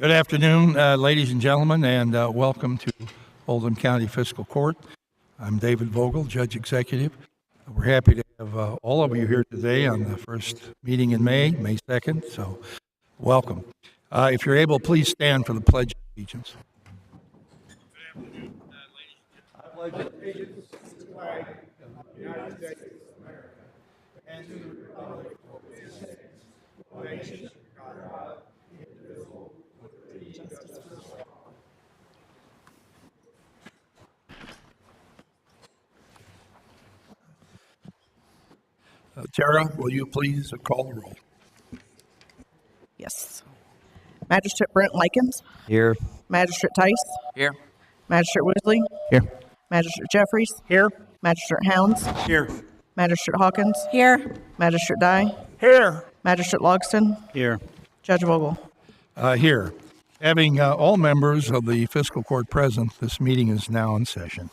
Good afternoon, ladies and gentlemen, and welcome to Oldham County Fiscal Court. I'm David Vogel, Judge Executive. We're happy to have all of you here today on the first meeting in May 2nd, so welcome. If you're able, please stand for the Pledge of Allegiance. Good afternoon, ladies and gentlemen. I pledge allegiance to the flag of the United States of America and to the republic for which it stands, one nation, under God, indivisible, with liberty and justice for all. Tara, will you please call the roll? Yes. Magistrate Brent Likens. Here. Magistrate Tice. Here. Magistrate Woosley. Here. Magistrate Jeffries. Here. Magistrate Hounds. Here. Magistrate Hawkins. Here. Magistrate Dye. Here. Magistrate Logston. Here. Judge Vogel. Here. Having all members of the Fiscal Court present, this meeting is now in session.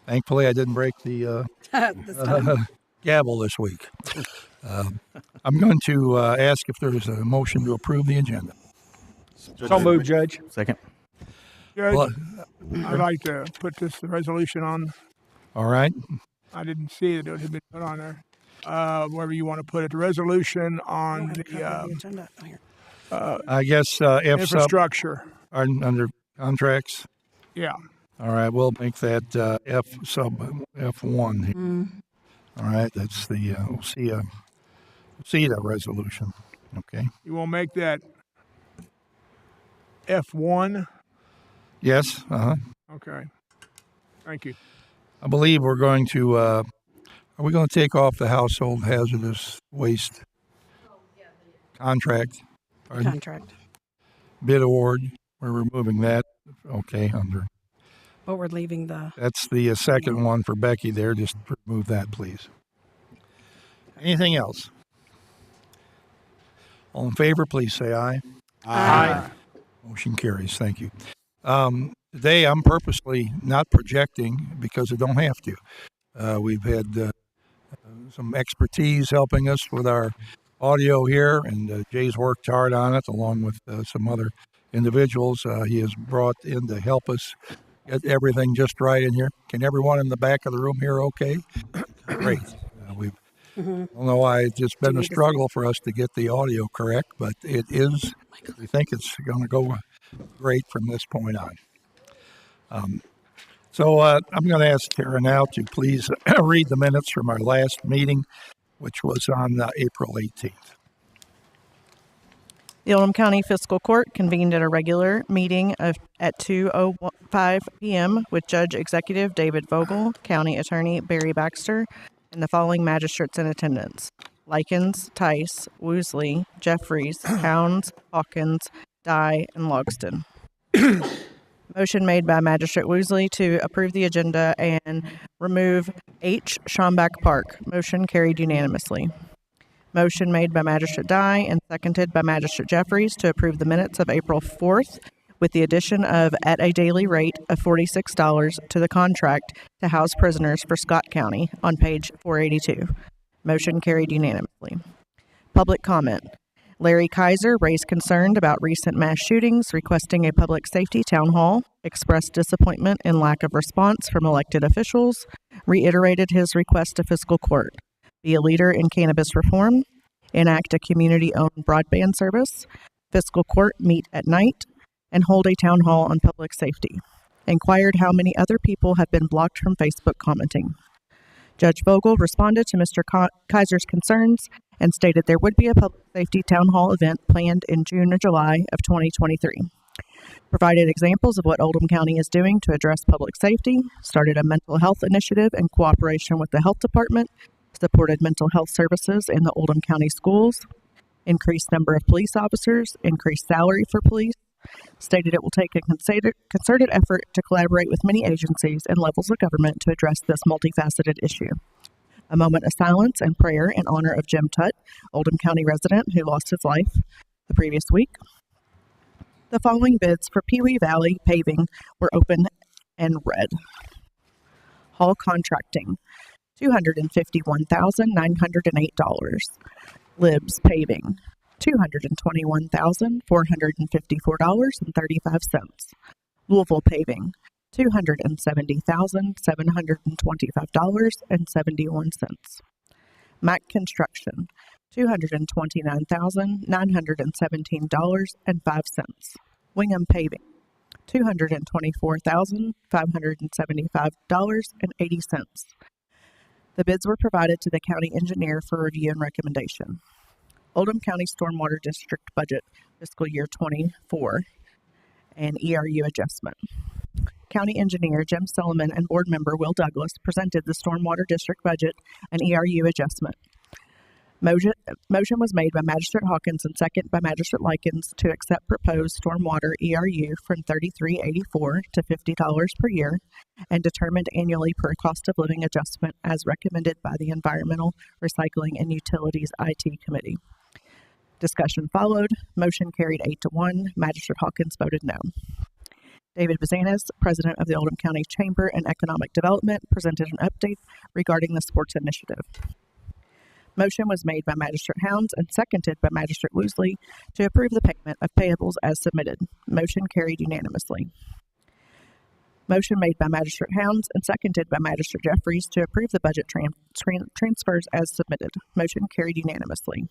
Thankfully, I didn't break the gavel this week. I'm going to ask if there's a motion to approve the agenda. So moved, Judge. Second. Judge, Well, I'd like to put this resolution on. all right. I didn't see that it had been put on there. Wherever you want to put it, the resolution on the agenda. Oh, here. I guess F sub infrastructure. are under contracts. Yeah. All right, we'll make that F sub F1 here. All right, that's the we'll see the resolution. Okay. You will make that F1. Yes. Okay. Thank you. I believe we're going to. Are we going to take off the household hazardous waste contract? Pardon? Contract. Bid award. We're removing that. Okay, under. But we're leaving the. That's the second one for Becky there. Just remove that, please. Anything else? All in favor, please say aye. Aye. Motion carries. Thank you. Today, I'm purposely not projecting because I don't have to. We've had some expertise helping us with our audio here, and Jay's worked hard on it along with some other individuals he has brought in to help us get everything just right in here. Can everyone in the back of the room hear okay? Great. I don't know why it's just been a struggle for us to get the audio correct, but it is. We think it's going to go great from this point on. So I'm going to ask Tara now to please read the minutes from our last meeting, which was on April 18th. The Oldham County Fiscal Court convened at a regular meeting at 2:05 p.m. with Judge Executive David Vogel, County Attorney Barry Baxter, and the following magistrates in attendance: Likens, Tice, Woosley, Jeffries, Hounds, Hawkins, Dye, and Logston. Motion made by Magistrate Woosley to approve the agenda and remove H. Schomburg Park. Motion carried unanimously. Motion made by Magistrate Dye and seconded by Magistrate Jeffries to approve the minutes of April 4th with the addition of at a daily rate of $46 to the contract to house prisoners for Scott County on page 482. Motion carried unanimously. Public comment. Larry Kaiser raised concern about recent mass shootings, requesting a public safety town hall, expressed disappointment in lack of response from elected officials, reiterated his request to fiscal court, be a leader in cannabis reform, enact a community-owned broadband service, fiscal court meet at night, and hold a town hall on public safety. Inquired how many other people have been blocked from Facebook commenting. Judge Vogel responded to Mr. Kaiser's concerns and stated there would be a public safety town hall event planned in June or July of 2023. Provided examples of what Oldham County is doing to address public safety, started a mental health initiative in cooperation with the health department, supported mental health services in the Oldham County schools, increased number of police officers, increased salary for police, stated it will take a concerted effort to collaborate with many agencies and levels of government to address this multifaceted issue. A moment of silence and prayer in honor of Jim Tutt, Oldham County resident who lost his life the previous week. The following bids for Pee Wee Valley paving were open and read. Hall contracting, $251,908. Libs paving, $221,454.35. Louisville Paving, $270,725.71. Mack Construction, $229,917.05. Wingham Paving, $224,575.80. The bids were provided to the county engineer for review and recommendation. Oldham County Stormwater District Budget, Fiscal Year 24, and ERU adjustment. County Engineer Jim Solomon and Board Member Will Douglas presented the Stormwater District Budget and ERU adjustment. Motion was made by Magistrate Hawkins and second by Magistrate Likens to accept proposed stormwater ERU from $33.84 to $50 per year and determined annually per cost of living adjustment as recommended by the Environmental, Recycling, and Utilities IT Committee. Discussion followed. Motion carried 8-1. Magistrate Hawkins voted no. David Bazanis, President of the Oldham County Chamber and Economic Development, presented an update regarding the sports initiative. Motion was made by Magistrate Hounds and seconded by Magistrate Woosley to approve the payment of payables as submitted. Motion carried unanimously. Motion made by Magistrate Hounds and seconded by Magistrate Jeffries to approve the budget transfers as submitted. Motion carried unanimously.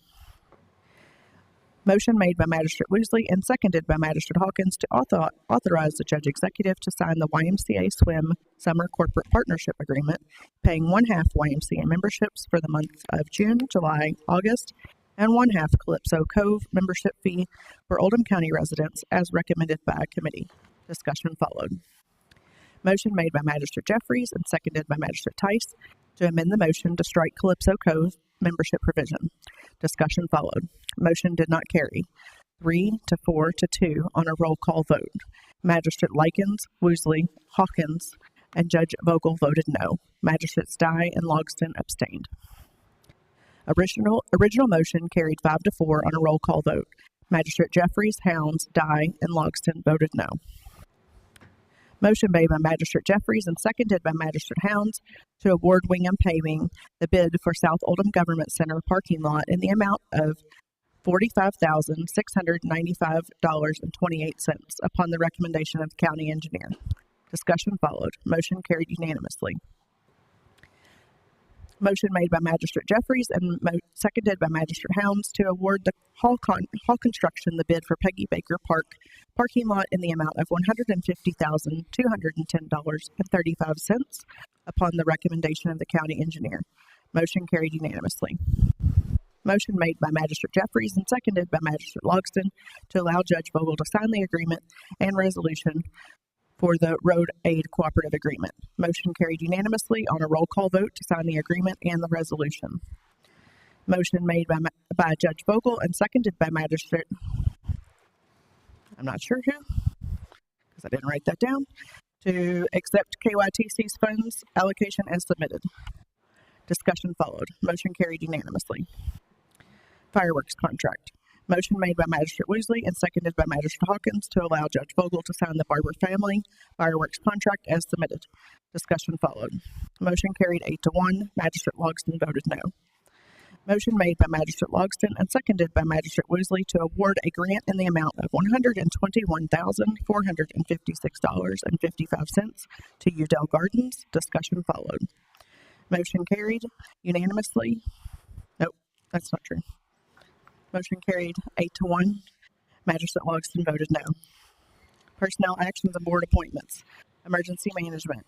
Motion made by Magistrate Woosley and seconded by Magistrate Hawkins to authorize the Judge Executive to sign the YMCA Swim Summer Corporate Partnership Agreement, paying 1/2 YMCA memberships for the months of June, July, August, and 1/2 Calypso Cove membership fee for Oldham County residents as recommended by a committee. Discussion followed. Motion made by Magistrate Jeffries and seconded by Magistrate Tice to amend the motion to strike Calypso Cove membership provision. Discussion followed. Motion did not carry. 3-4-2 on a roll call vote. Magistrate Likens, Woosley, Hawkins, and Judge Vogel voted no. Magistrates Dye and Logston abstained. Original motion carried 5-4 on a roll call vote. Magistrate Jeffries, Hounds, Dye, and Logston voted no. Motion made by Magistrate Jeffries and seconded by Magistrate Hounds to award Wingham Paving the bid for South Oldham Government Center parking lot in the amount of $45,695.28 upon the recommendation of the county engineer. Discussion followed. Motion carried unanimously. Motion made by Magistrate Jeffries and seconded by Magistrate Hounds to award the Hall Construction the bid for Peggy Baker Park parking lot in the amount of $150,210.35 upon the recommendation of the county engineer. Motion carried unanimously. Motion made by Magistrate Jeffries and seconded by Magistrate Logston to allow Judge Vogel to sign the agreement and resolution for the Road Aid Cooperative Agreement. Motion carried unanimously on a roll call vote to sign the agreement and the resolution. Motion made by Judge Vogel and seconded by Magistrate, I'm not sure who, because I didn't write that down, to accept KYTC's funds allocation as submitted. Discussion followed. Motion carried unanimously. Fireworks contract. Motion made by Magistrate Woosley and seconded by Magistrate Hawkins to allow Judge Vogel to sign the Barber family fireworks contract as submitted. Discussion followed. Motion carried 8-1. Magistrate Logston voted no. Motion made by Magistrate Logston and seconded by Magistrate Woosley to award a grant in the amount of $121,456.55 to Udell Gardens. Discussion followed. Motion carried unanimously. Nope, that's not true. Motion carried 8-1. Magistrate Logston voted no. Personnel actions and board appointments. Emergency management.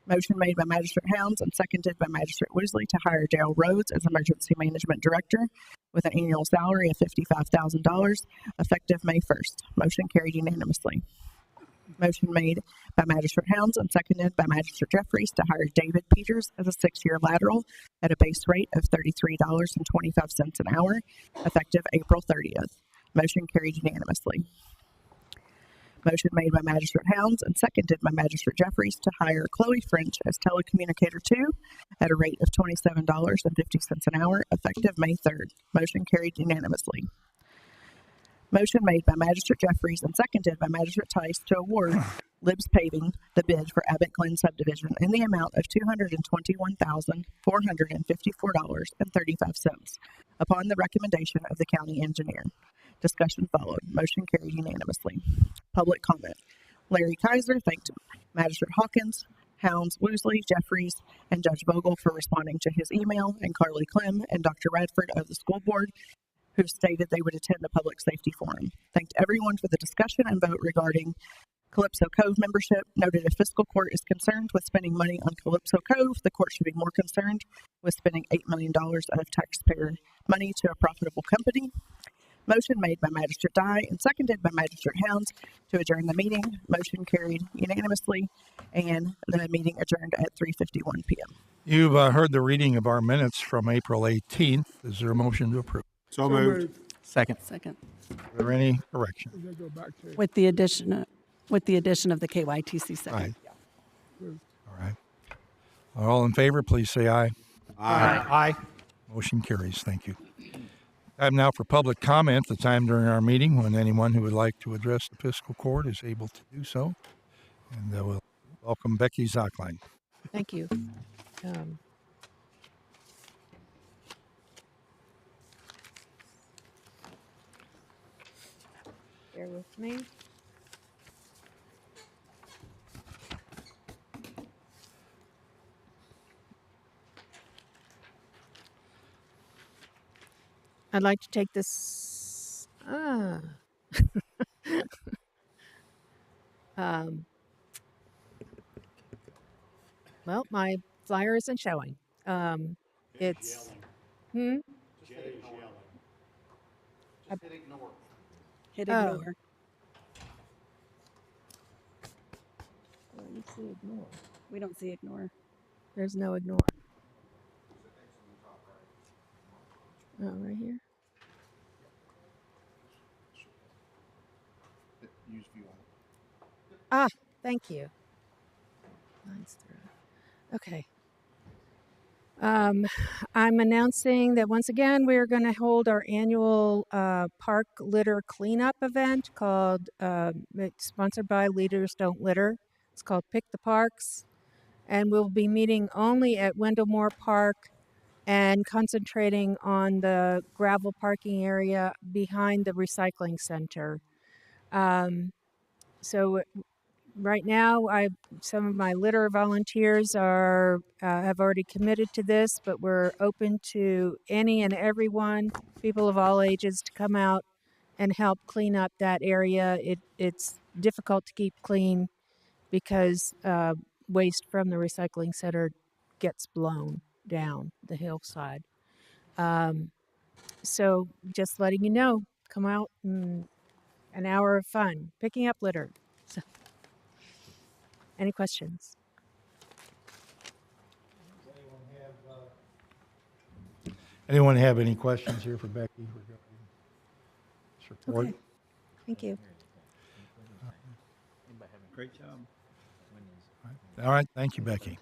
Motion made by Magistrate Hounds and seconded by Magistrate Woosley to hire Dale Rhodes as Emergency Management Director with an annual salary of $55,000 effective May 1st. Motion carried unanimously. Motion made by Magistrate Hounds and seconded by Magistrate Jeffries to hire David Peters as a 6-year lateral at a base rate of $33.25 an hour, effective April 30th. Motion carried unanimously. Motion made by Magistrate Hounds and seconded by Magistrate Jeffries to hire Chloe French as Telecommunicator 2 at a rate of $27.50 an hour, effective May 3rd. Motion carried unanimously. Motion made by Magistrate Jeffries and seconded by Magistrate Tice to award Libs Paving the bid for Abbott Glen subdivision in the amount of $221,454.35 upon the recommendation of the county engineer. Discussion followed. Motion carried unanimously. Public comment. Larry Kaiser thanked Magistrate Hawkins, Hounds Woosley, Jeffries, and Judge Vogel for responding to his email, and Carly Clem and Dr. Radford of the school board, who stated they would attend the public safety forum. Thanked everyone for the discussion and vote regarding Calypso Cove membership. Noted if fiscal court is concerned with spending money on Calypso Cove, the court should be more concerned with spending $8 million of taxpayer money to a profitable company. Motion made by Magistrate Dye and seconded by Magistrate Hounds to adjourn the meeting. Motion carried unanimously, and the meeting adjourned at 3:51 p.m. You've heard the reading of our minutes from April 18th. Is there a motion to approve? So moved. Second. Second. Are there any corrections? They go back to With the addition of the KYTC second. Aye. All right. All in favor, please say aye. Aye. Motion carries. Thank you. Time now for public comment, the time during our meeting when anyone who would like to address the fiscal court is able to do so. And we'll welcome Becky Zockline. Thank you. Bear with me. I'd like to take this. Well, my flyer isn't showing. It's. Hmm? Hit Oh. ignore. Well, you see ignore. We don't see ignore. There's no ignore. Oh, right here. Ah, thank you. Lines through. Okay. I'm announcing that once again we're going to hold our annual park litter cleanup event called, it's sponsored by Leaders Don't Litter. It's called Pick the Parks, and we'll be meeting only at Wendell Park and concentrating on the gravel parking area behind the recycling center. So right now, some of my litter volunteers have already committed to this, but we're open to any and everyone, people of all ages, to come out and help clean up that area. It's difficult to keep clean because waste from the recycling center gets blown down the hillside. So just letting you know, come out and an hour of fun picking up litter. So, any questions? Anyone have any questions here for Becky regarding this report? Okay. Thank you. Great job. All right. Thank you, Becky.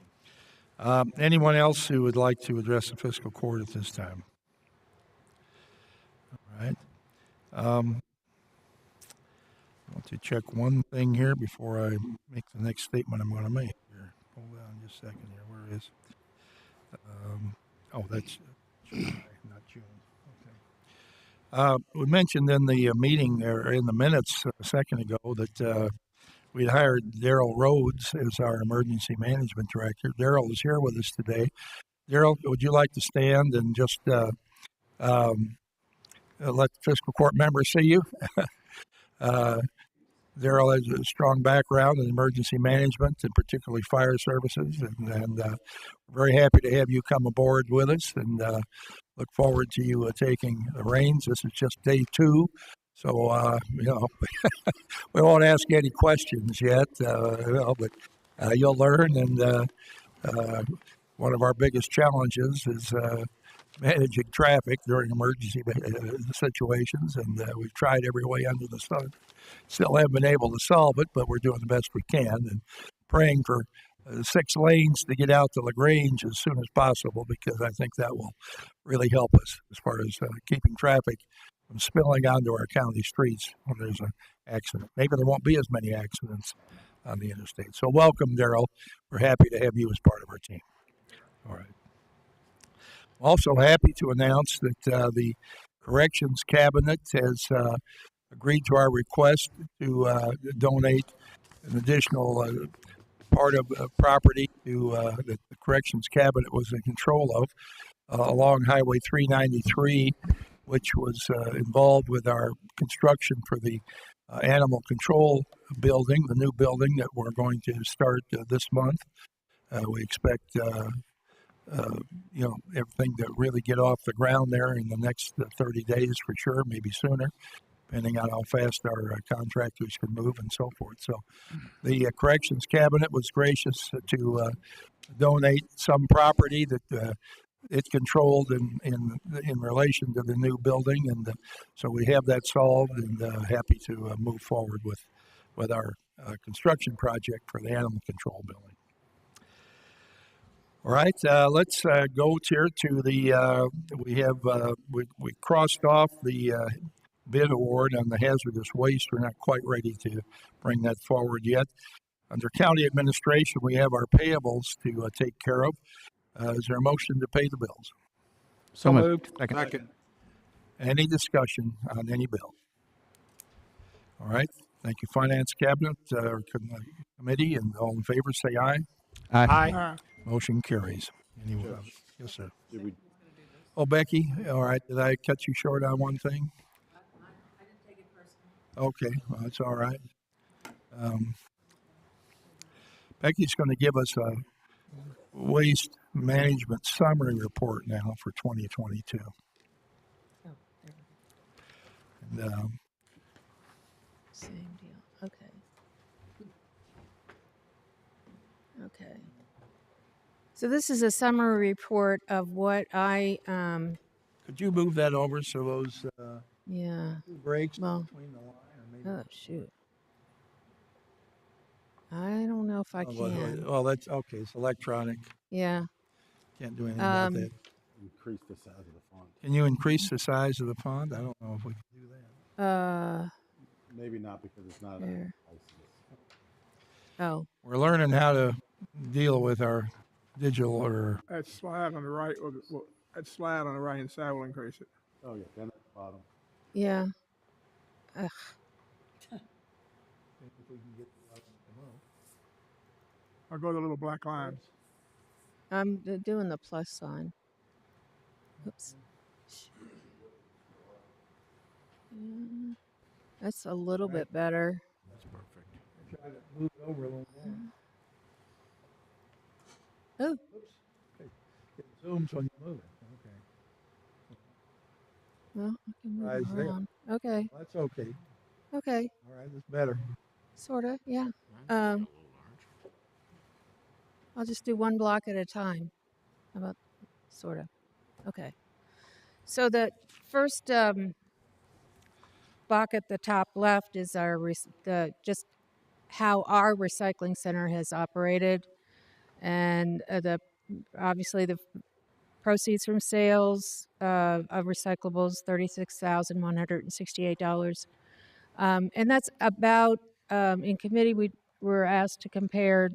Anyone else who would like to address the fiscal court at this time? All right. I want to check one thing here before I make the next statement I'm going to make here. Hold on just a second here. Where is? That's July, not June. Okay. We mentioned in the meeting or in the minutes a second ago that we'd hired Daryl Rhodes as our emergency management director. Daryl is here with us today. Daryl, would you like to stand and just let the fiscal court members see you? Daryl has a strong background in emergency management and particularly fire services, and very happy to have you come aboard with us, and look forward to you taking the reins. This is just day 2, so we won't ask you any questions yet, but you'll learn. And one of our biggest challenges is managing traffic during emergency situations, and we've tried every way under the sun. Still haven't been able to solve it, but we're doing the best we can and praying for 6 lanes to get out to LaGrange as soon as possible, because I think that will really help us as far as keeping traffic from spilling onto our county streets when there's an accident. Maybe there won't be as many accidents on the interstate. So welcome, Daryl. We're happy to have you as part of our team. All right. Also happy to announce that the Corrections Cabinet has agreed to our request to donate an additional part of property to that the Corrections Cabinet was in control of along Highway 393, which was involved with our construction for the animal control building, the new building that we're going to start this month. We expect everything to really get off the ground there in the next 30 days for sure, maybe sooner, depending on how fast our contractors can move and so forth. So the Corrections Cabinet was gracious to donate some property that it controlled in relation to the new building, and so we have that solved, and happy to move forward with our construction project for the animal control building. All right, let's go here to the. We crossed off the bid award on the hazardous waste. We're not quite ready to bring that forward yet. Under county administration, we have our payables to take care of. Is there a motion to pay the bills? So moved. Second. Any discussion on any bill? All right. Thank you, Finance Cabinet, Committee, and all in favor say aye. Aye. Motion carries. Yes, sir. Oh, Becky, all right. Did I cut you short on one thing? I didn't take it personally. Okay, well, that's all right. Becky's going to give us a waste management summary report now for 2022. And, Same deal. Okay. Okay. So this is a summary report of what I, could you move that over so those yeah. breaks Well, between the line? Or maybe oh, shoot. I don't know if I can. well, that's okay. It's electronic. Yeah. Can't do anything about that. Increase the size of the font. Can you increase the size of the font? I don't know if we can do that. Maybe not because it's not. There. Oh. We're learning how to deal with our digital or That slide on the right, that slide on the right hand side will increase it. Oh yeah, then at the bottom. Yeah. I'll go to the little black lines. I'm doing the plus sign. Oops. Yeah, that's a little bit better. that's perfect. Try to move it over a little more. Oh. Oops. Okay. It zooms when you move it. Okay. Well, I can move Rise it there. around. Okay. Well, that's okay. Okay. All right, that's better. Sorta. Yeah. I'll just do one block at a time. How about sorta? Okay. So the first block at the top left is our just how our recycling center has operated, and obviously the proceeds from sales of recyclables, $36,168, and that's about. In committee, we were asked to compare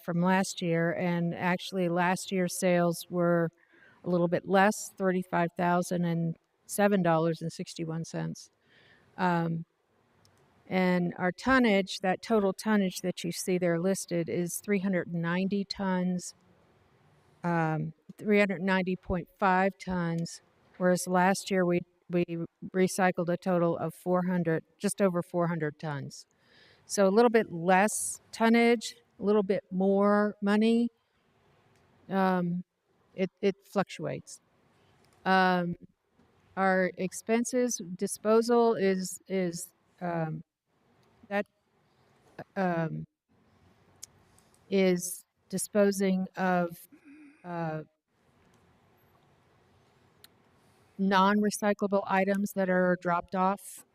from last year, and actually last year's sales were a little bit less, $35,007.61. And our tonnage, that total tonnage that you see there listed, is 390 tons, 390.5 tons, whereas last year we recycled a total of just over 400 tons. So a little bit less tonnage, a little bit more money. It fluctuates. Our expenses disposal is disposing of non-recyclable items that are dropped off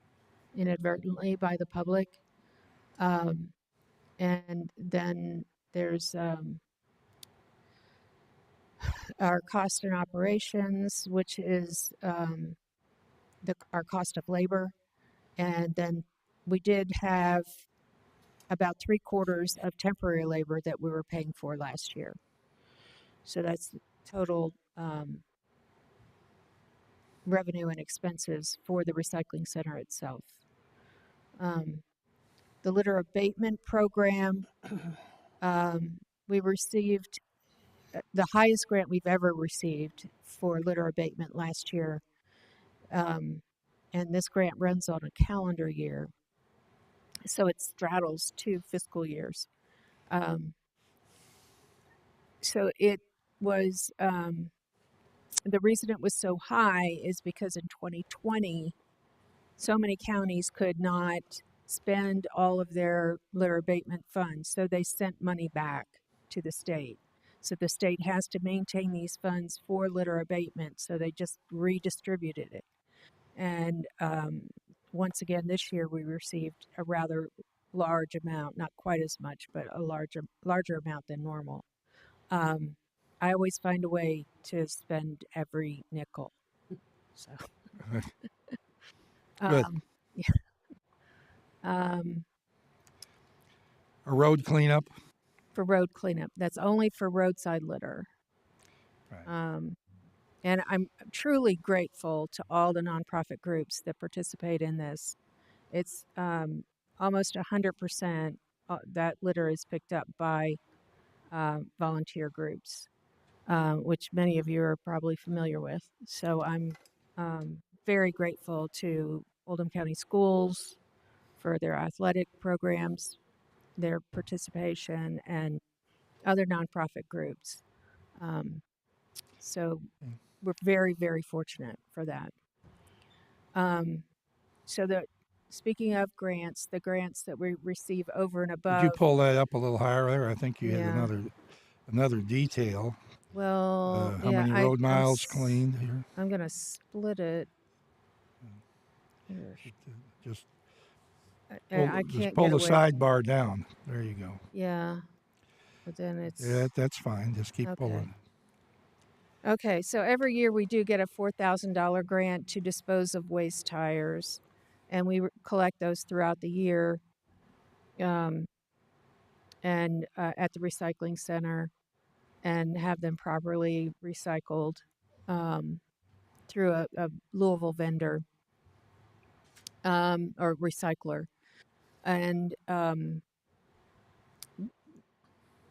inadvertently by the public. And then there's our cost in operations, which is our cost of labor. And then we did have about 3/4 of temporary labor that we were paying for last year. So that's total revenue and expenses for the recycling center itself. The litter abatement program, we received the highest grant we've ever received for litter abatement last year. And this grant runs on a calendar year, so it straddles 2 fiscal years. So it was, the reason it was so high is because in 2020, so many counties could not spend all of their litter abatement funds, so they sent money back to the state. So the state has to maintain these funds for litter abatement, so they just redistributed it. And once again, this year we received a rather large amount, not quite as much, but a larger amount than normal. I always find a way to spend every nickel. So, Good. yeah. A road cleanup. For road cleanup, that's only for roadside litter. Right. And I'm truly grateful to all the nonprofit groups that participate in this. It's almost 100% that litter is picked up by volunteer groups, which many of you are probably familiar with. So I'm very grateful to Oldham County Schools for their athletic programs, their participation, and other nonprofit groups. So we're very, very fortunate for that. Speaking of grants, the grants that we receive over and above. Could you pull that up a little higher there? I think you had Yeah. another detail. Well, How yeah, many road miles cleaned here? I'm gonna split it. Here. Just I just can't pull get the away. sidebar down. There you go. Yeah, but then it's Yeah, that's fine. Just keep okay. pulling. Okay, so every year we do get a $4,000 grant to dispose of waste tires, and we collect those throughout the year, and at the recycling center, and have them properly recycled through a Louisville vendor or recycler, and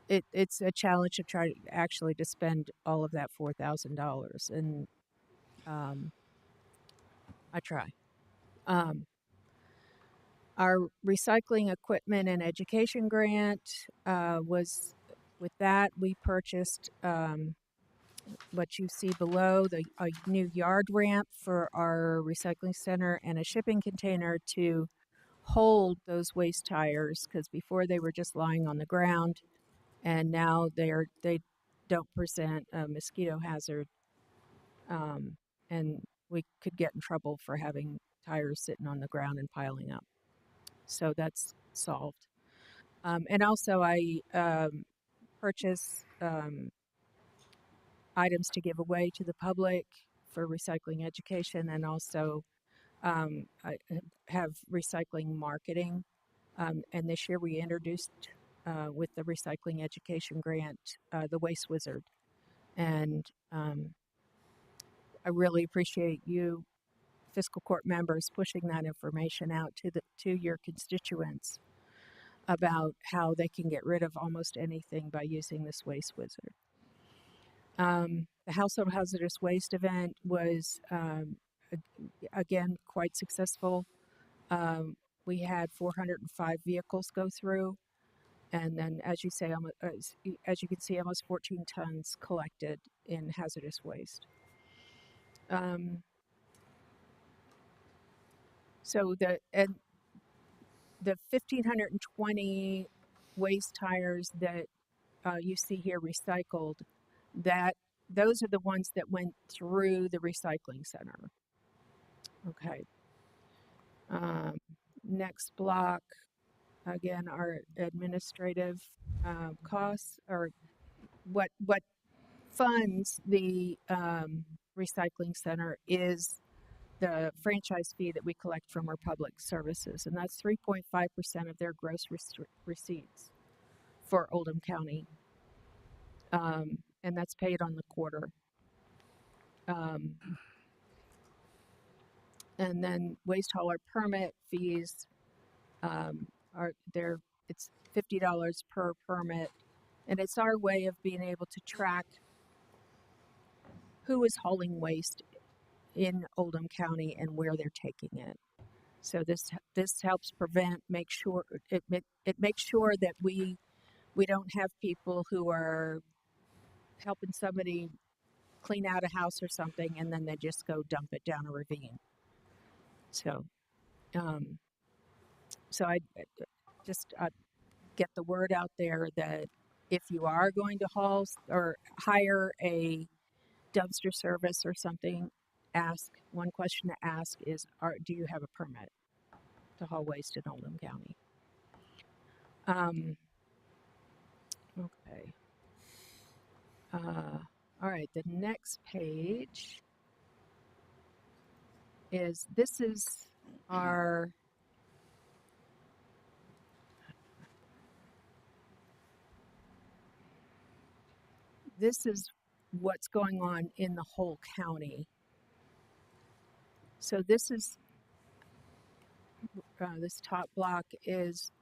it's a challenge to try actually to spend all of that $4,000, and I try. Our recycling equipment and education grant was, with that, we purchased what you see below, a new yard ramp for our recycling center and a shipping container to hold those waste tires, because before they were just lying on the ground, and now they don't present a mosquito hazard, and we could get in trouble for having tires sitting on the ground and piling up. So that's solved. And also, I purchase items to give away to the public for recycling education, and also I have recycling marketing. And this year we introduced, with the recycling education grant, the Waste Wizard. And I really appreciate you, fiscal court members, pushing that information out to your constituents about how they can get rid of almost anything by using this Waste Wizard. The Household Hazardous Waste event was, again, quite successful. We had 405 vehicles go through, and then, as you can see, almost 14 tons collected in hazardous waste. So the 1,520 waste tires that you see here recycled, those are the ones that went through the recycling center. Okay. Next block, again, our administrative costs, or what funds the recycling center, is the franchise fee that we collect from our public services, and that's 3.5% of their gross receipts for Oldham County, and that's paid on the quarter. And then waste hauler permit fees are there. It's $50 per permit, and it's our way of being able to track who is hauling waste in Oldham County and where they're taking it. So this helps prevent, it makes sure that we don't have people who are helping somebody clean out a house or something and then they just go dump it down a ravine. So, um, I just get the word out there that if you are going to haul or hire a dumpster service or something, one question to ask is, do you have a permit to haul waste in Oldham County? Okay. All right, the next page is, our this is what's going on in the whole county. So this top block is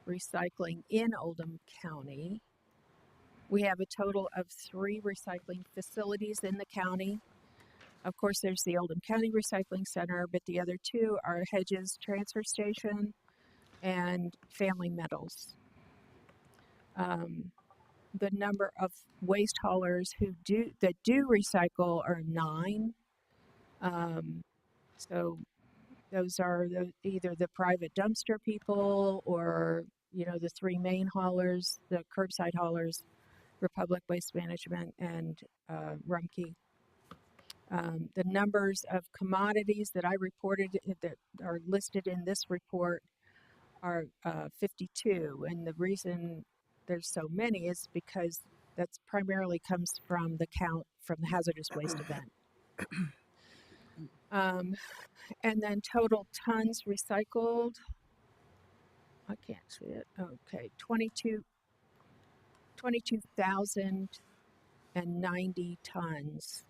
recycling in Oldham County. We have a total of 3 recycling facilities in the county. Of course, there's the Oldham County Recycling Center, but the other 2 are Hedges Transfer Station and Family Metals. The number of waste haulers that do recycle are 9. So those are either the private dumpster people or, the 3 main haulers, the curbside haulers, Republic Waste Management and Rumpke. The numbers of commodities that I reported that are listed in this report are 52. And the reason there's so many is because that's primarily comes from the count from the hazardous waste event. And then total tons recycled. I can't see it. Okay, 22,090 tons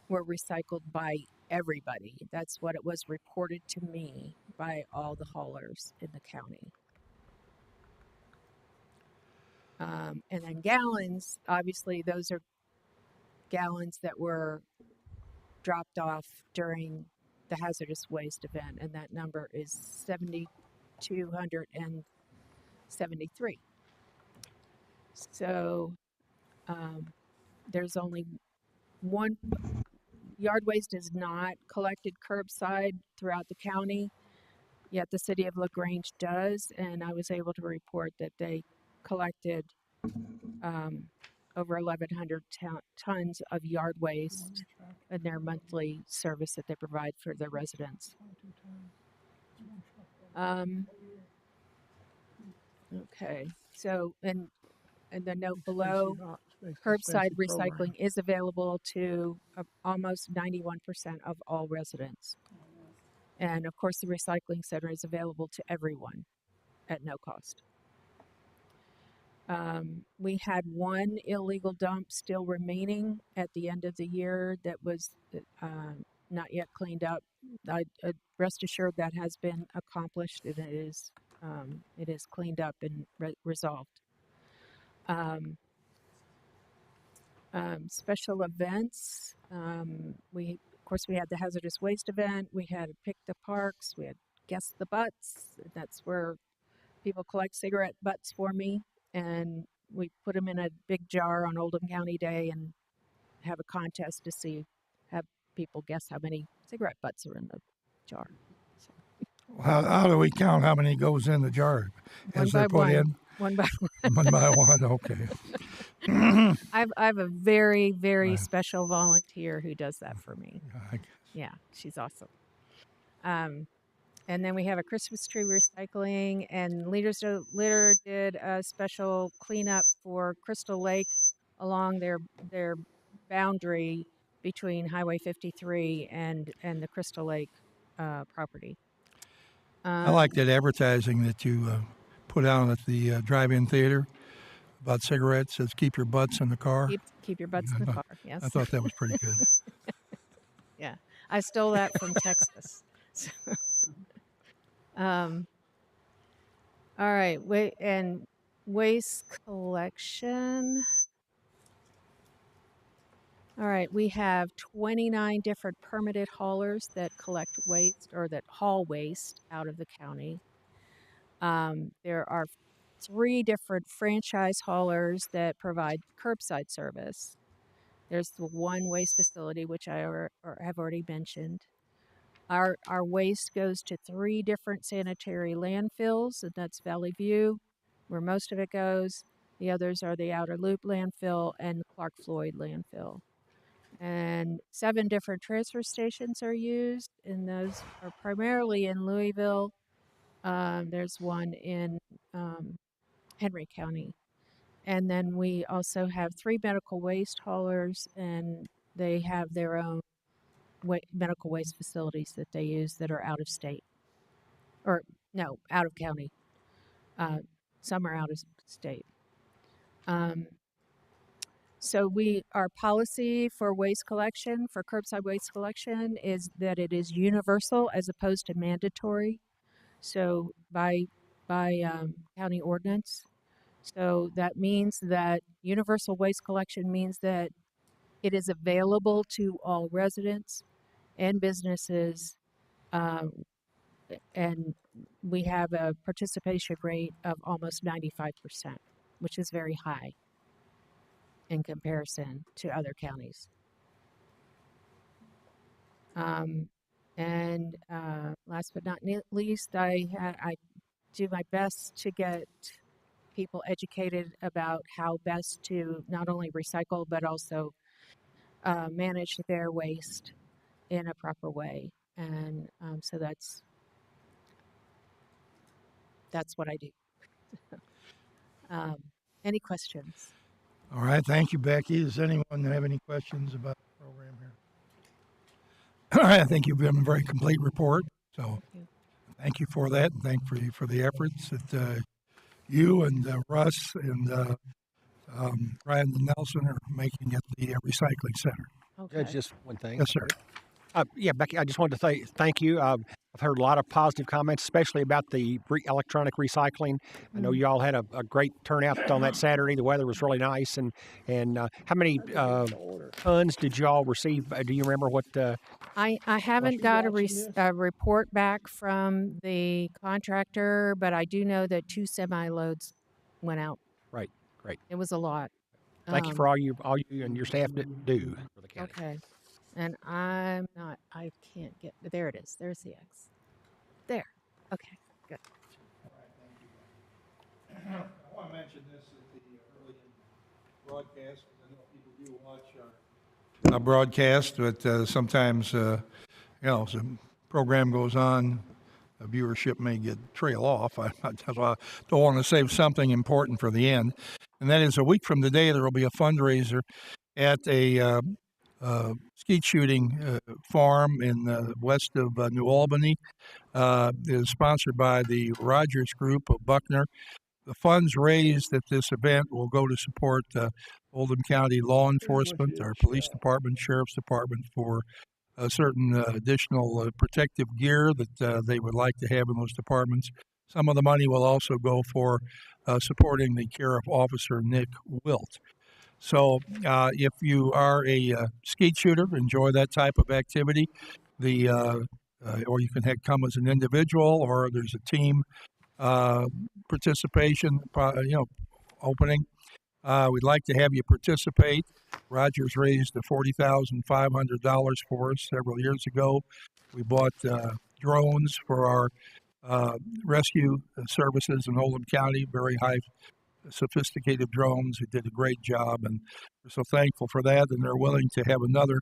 were recycled by everybody. That's what it was reported to me by all the haulers in the county. And then gallons, obviously those are gallons that were dropped off during the hazardous waste event, and that number is 7,273. So there's only one. Yard waste is not collected curbside throughout the county, yet the city of LaGrange does, and I was able to report that they collected over 1,100 tons of yard waste in their monthly service that they provide for their residents. Okay, so and the note below, curbside recycling is available to almost 91% of all residents. And of course, the recycling center is available to everyone at no cost. We had 1 illegal dump still remaining at the end of the year that was not yet cleaned up. Rest assured that has been accomplished and it is cleaned up and resolved. Special events. We had the hazardous waste event. We had Pick the Parks. We had Guess the Butts. That's where people collect cigarette butts for me, and we put them in a big jar on Oldham County Day and have a contest to have people guess how many cigarette butts are in the jar. So, How do we count how many goes in the jar as they're put in? One by one. One by one, okay. I have a very, very special volunteer who does that for me. Yeah, she's awesome. And then we have a Christmas tree recycling, and Leaders of Litter did a special cleanup for Crystal Lake along their boundary between Highway 53 and the Crystal Lake property. I like that advertising that you put out at the drive-in theater about cigarettes. Says keep your butts in the car. Keep your butts in the car. Yes, I thought that was pretty good. Yeah, I stole that from Texas. So, all right, waste collection. All right, we have 29 different permitted haulers that collect waste or that haul waste out of the county. There are 3 different franchise haulers that provide curbside service. There's the one waste facility, which I have already mentioned. Our waste goes to 3 different sanitary landfills, and that's Valley View, where most of it goes. The others are the Outer Loop landfill and the Clark Floyd landfill. And 7 different transfer stations are used, and those are primarily in Louisville. There's one in Henry County. And then we also have 3 medical waste haulers, and they have their own medical waste facilities that they use that are out of state. Or, no, out of county. Some are out of state. So our policy for waste collection, for curbside waste collection, is that it is universal as opposed to mandatory. So by county ordinance. So that means that universal waste collection means that it is available to all residents and businesses, and we have a participation rate of almost 95%, which is very high in comparison to other counties. And last but not least, I do my best to get people educated about how best to not only recycle but also manage their waste in a proper way. And so that's what I do. Any questions? All right, thank you, Becky. Does anyone have any questions about the program here? All right, I think you've given a very complete report, so thank you for that, and thank you for the efforts that you and Russ and Brian and Nelson are making at the recycling center. Okay. Just one thing. Yes, sir. Yeah, Becky, I just wanted to say thank you. I've heard a lot of positive comments, especially about the electronic recycling. I know you all had a great turnout on that Saturday. The weather was really nice. And how many tons did you all receive? Do you remember what? I haven't got a report back from the contractor, but I do know that 2 semi-loads went out. Right, great. It was a lot. Thank you for all you and your staff do for the county. Okay. And I can't get, there it is. There's the X. There. Okay, good. I want to mention this at the early broadcast, because I know people do watch our broadcast, but sometimes, as the program goes on, viewership may trail off. I don't want to save something important for the end. And that is, a week from today, there will be a fundraiser at a skeet shooting farm in west of New Albany. It is sponsored by the Rogers Group of Buckner. The funds raised at this event will go to support Oldham County law enforcement, our police department, sheriff's department, for certain additional protective gear that they would like to have in those departments. Some of the money will also go for supporting the care of Officer Nick Wilt. So if you are a skeet shooter, enjoy that type of activity, or you can come as an individual, or there's a team participation, opening. We'd like to have you participate. Rogers raised $40,500 for us several years ago. We bought drones for our rescue services in Oldham County, very high sophisticated drones who did a great job, and we're so thankful for that, and they're willing to have another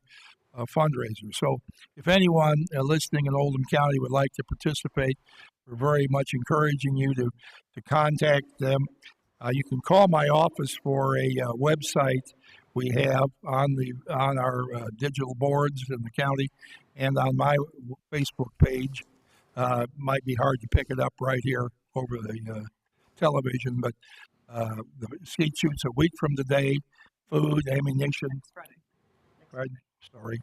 fundraiser. So if anyone listening in Oldham County would like to participate, we're very much encouraging you to contact them. You can call my office for a website we have on our digital boards in the county and on my Facebook page. Might be hard to pick it up right here over the television, but the skeet shoots a week from today. Food, ammunition. Friday. Friday. Sorry.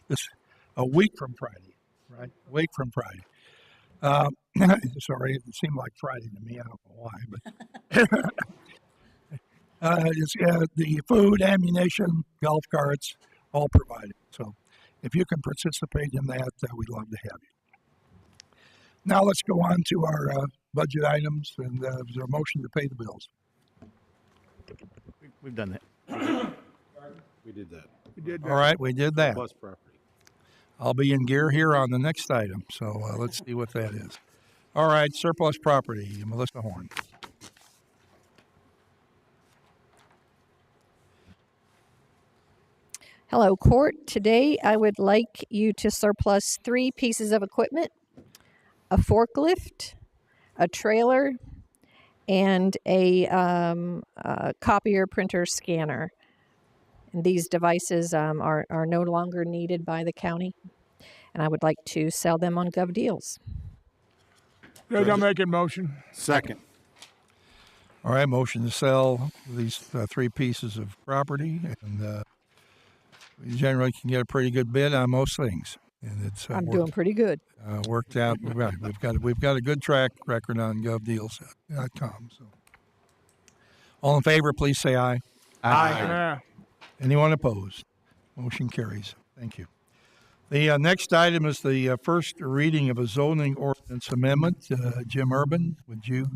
This a week from Friday, right? A week from Friday. Sorry, it seemed like Friday to me. I don't know why, but it's the food, ammunition, golf carts, all provided. So if you can participate in that, we'd love to have you. Now let's go on to our budget items, and is there a motion to pay the bills? We've done that. We did that. We did All right, we did that. Plus property. I'll be in gear here on the next item, so let's see what that is. All right, surplus property, Melissa Horn. Hello, Court. Today I would like you to surplus 3 pieces of equipment: a forklift, a trailer, and a copier printer scanner. And these devices are no longer needed by the county, and I would like to sell them on GovDeals. Judge, I'll make a motion. Second. All right, motion to sell these 3 pieces of property, and we generally can get a pretty good bid on most things. And it's I'm doing pretty good. worked out. Right, we've got a good track record on GovDeals.com. So, all in favor, please say aye. Yeah. Anyone opposed? Motion carries. Thank you. The next item is the first reading of a zoning ordinance amendment. Jim Urban, would you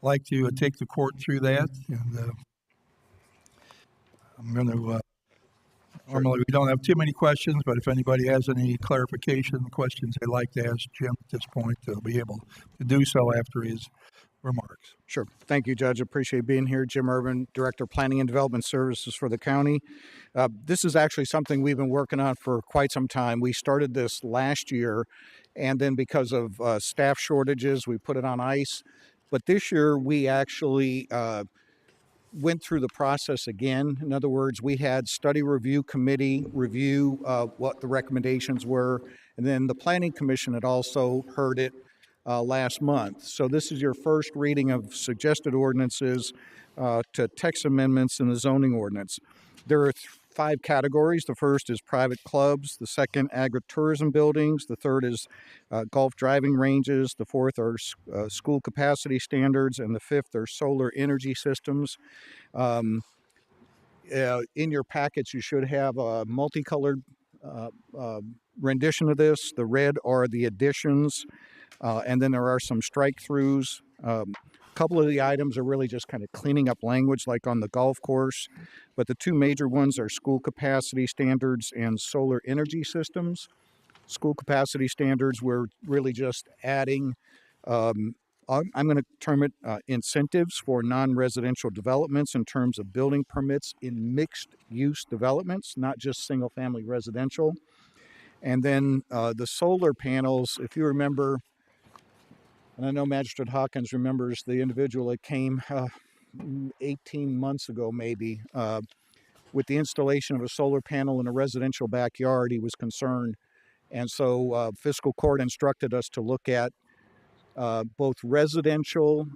like to take the court through that? And I'm going to, normally we don't have too many questions, but if anybody has any clarification questions they'd like to ask Jim at this point, they'll be able to do so after his remarks. Sure. Thank you, Judge. Appreciate being here. Jim Urban, Director of Planning and Development Services for the county. This is actually something we've been working on for quite some time. We started this last year, and then because of staff shortages, we put it on ice. But this year, we actually went through the process again. In other words, we had study review committee review what the recommendations were, and then the Planning Commission had also heard it last month. So this is your first reading of suggested ordinances to text amendments in the zoning ordinance. There are 5 categories. The first is private clubs. The second, agritourism buildings. The third is golf driving ranges. The fourth are school capacity standards. And the fifth are solar energy systems. In your packets, you should have a multicolored rendition of this. The red are the additions. And then there are some strike-throughs. A couple of the items are really just kind of cleaning up language, like on the golf course. But the 2 major ones are school capacity standards and solar energy systems. School capacity standards, we're really just adding, I'm going to term it incentives for non-residential developments in terms of building permits in mixed-use developments, not just single-family residential. And then the solar panels, if you remember, and I know Magistrate Hawkins remembers the individual that came 18 months ago maybe with the installation of a solar panel in a residential backyard. He was concerned. And so Fiscal Court instructed us to look at both residential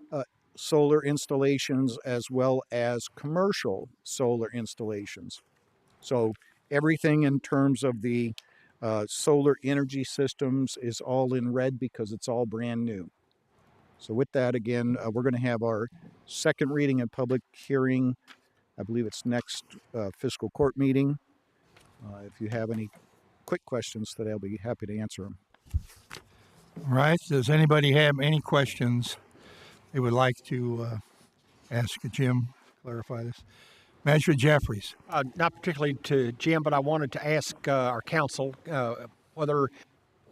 solar installations as well as commercial solar installations. So everything in terms of the solar energy systems is all in red because it's all brand new. So with that, again, we're going to have our second reading and public hearing. I believe it's next fiscal court meeting. If you have any quick questions today, I'll be happy to answer them. All right. Does anybody have any questions they would like to ask Jim, clarify this? Magistrate Jeffries. Not particularly to Jim, but I wanted to ask our council whether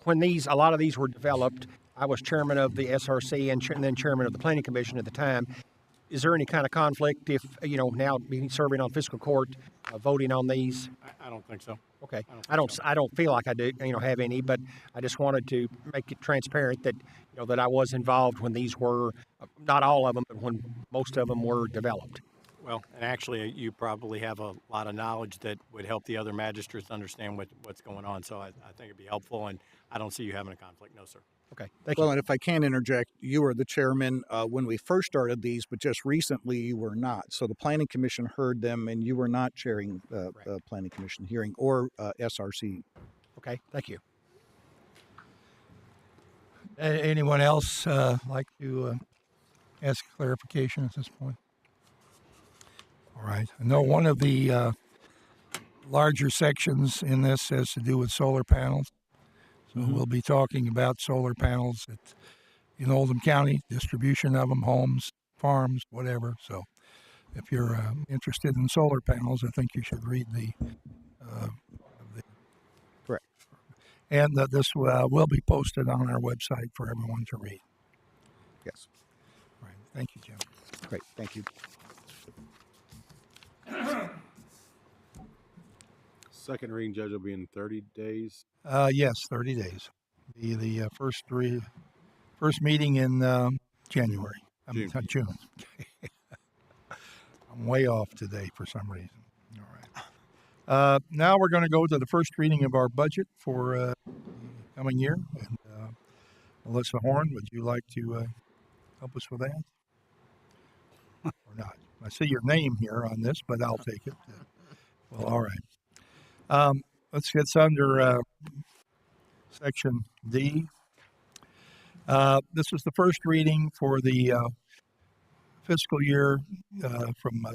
when a lot of these were developed, I was chairman of the SRC and then chairman of the Planning Commission at the time. Is there any kind of conflict if, now being serving on fiscal court, voting on these? I don't think so. Okay. I don't feel like I do, have any, but I just wanted to make it transparent that, that I was involved when these were, not all of them, but when most of them were developed. Well, and actually, you probably have a lot of knowledge that would help the other magistrates understand what's going on. So I think it'd be helpful, and I don't see you having a conflict. No, sir. Okay, thank you. Well, and if I can interject, you were the chairman when we first started these, but just recently you were not. So the Planning Commission heard them, and you were not chairing the Planning Commission hearing or SRC. Okay, thank you. Anyone else like to ask clarification at this point? All right. I know one of the larger sections in this has to do with solar panels. So we'll be talking about solar panels in Oldham County, distribution of them, homes, farms, whatever. So if you're interested in solar panels, I think you should read the Correct. and this will be posted on our website for everyone to read. Yes. All right. Thank you, Jim. Great. Thank you. Second reading, Judge, will be in 30 days. Yes, 30 days. The first meeting in January. June. June. I'm way off today for some reason. All right. Now we're going to go to the first reading of our budget for the coming year. And Melissa Horn, would you like to help us with that? Or not? I see your name here on this, but I'll take it. Well, all right. Let's get under Section D. This is the first reading for the fiscal year from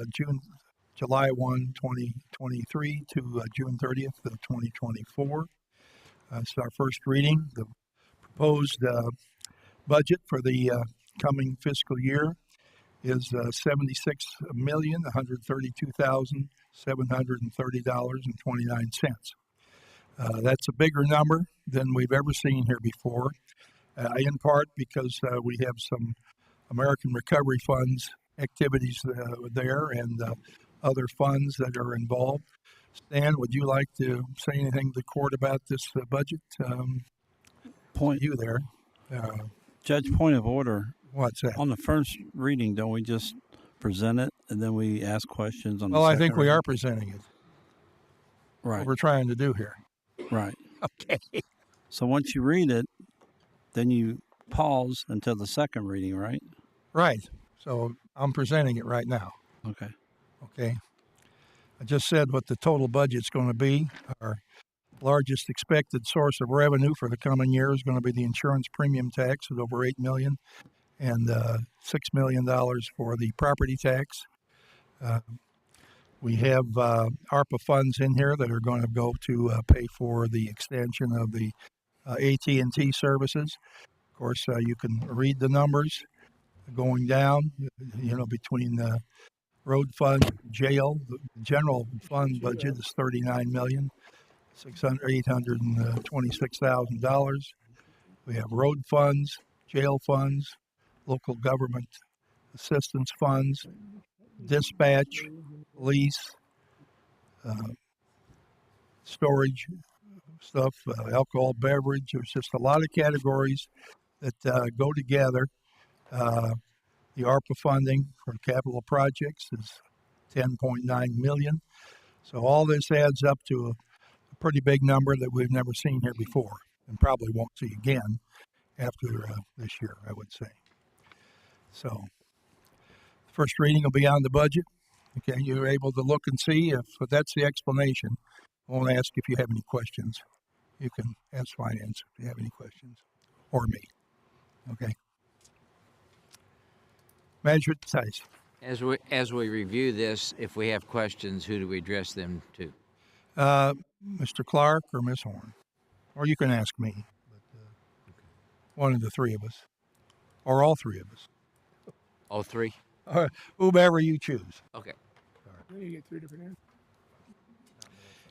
July 1, 2023 to June 30th of 2024. It's our first reading. The proposed budget for the coming fiscal year is $76,132,730.29. That's a bigger number than we've ever seen here before, in part because we have some American Recovery Funds activities there and other funds that are involved. Stan, would you like to say anything to the court about this budget? Point you there. Judge, point of order. What's that? On the first reading, don't we just present it and then we ask questions on Well, the I second think we reading? are presenting it. Right. What we're trying to do here. Right. Okay. So once you read it, then you pause until the second reading, right? Right. So I'm presenting it right now. Okay. Okay. I just said what the total budget's going to be. Our largest expected source of revenue for the coming year is going to be the insurance premium tax at over $8 million and $6 million for the property tax. We have ARPA funds in here that are going to go to pay for the extension of the AT&T services. Of course, you can read the numbers going down, between the road fund, jail. The general fund budget is $39,826,000. We have road funds, jail funds, local government assistance funds, dispatch, police, storage stuff, alcohol, beverage. There's just a lot of categories that go together. The ARPA funding for capital projects is $10.9 million. So all this adds up to a pretty big number that we've never seen here before and probably won't see again after this year, I would say. So first reading will be on the budget. Okay, you're able to look and see if that's the explanation. I won't ask if you have any questions. You can ask finance if you have any questions, or me. Okay. Manager Tice. As we review this, if we have questions, who do we address them to? Mr. Clark or Ms. Horn, or you can ask me. One of the three of us, or all three of us. All three? Whomever you choose. Okay. You get 3 different answers.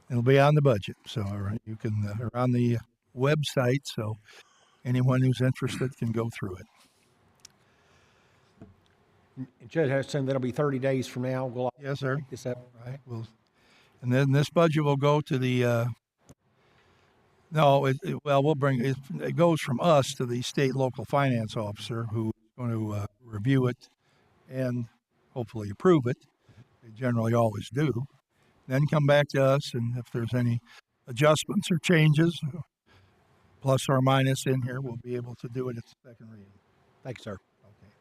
It'll be on the budget, so all right, you can or on the website, so anyone who's interested can go through it. Judge, I assume that'll be 30 days from now. We'll Yes, sir. pick this up. Right. And then this budget will go to the. We'll bring it. It goes from us to the state local finance officer, who's going to review it and hopefully approve it. They generally always do. Then come back to us, and if there's any adjustments or changes, plus or minus in here, we'll be able to do it at the second reading. Thank you, sir. Okay.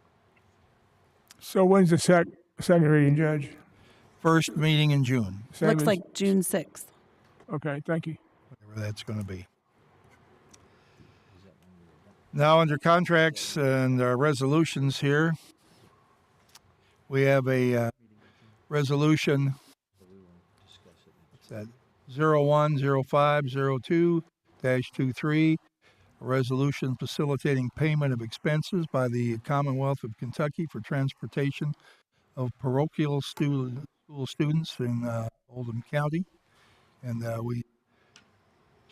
So when's the second reading, Judge? First meeting in June. Looks like June 6th. Okay, thank you. Whatever whatever that's going to be. Now, under contracts and resolutions here, we have a resolution. What's that? 010502-23, a resolution facilitating payment of expenses by the Commonwealth of Kentucky for transportation of parochial school students in Oldham County. And we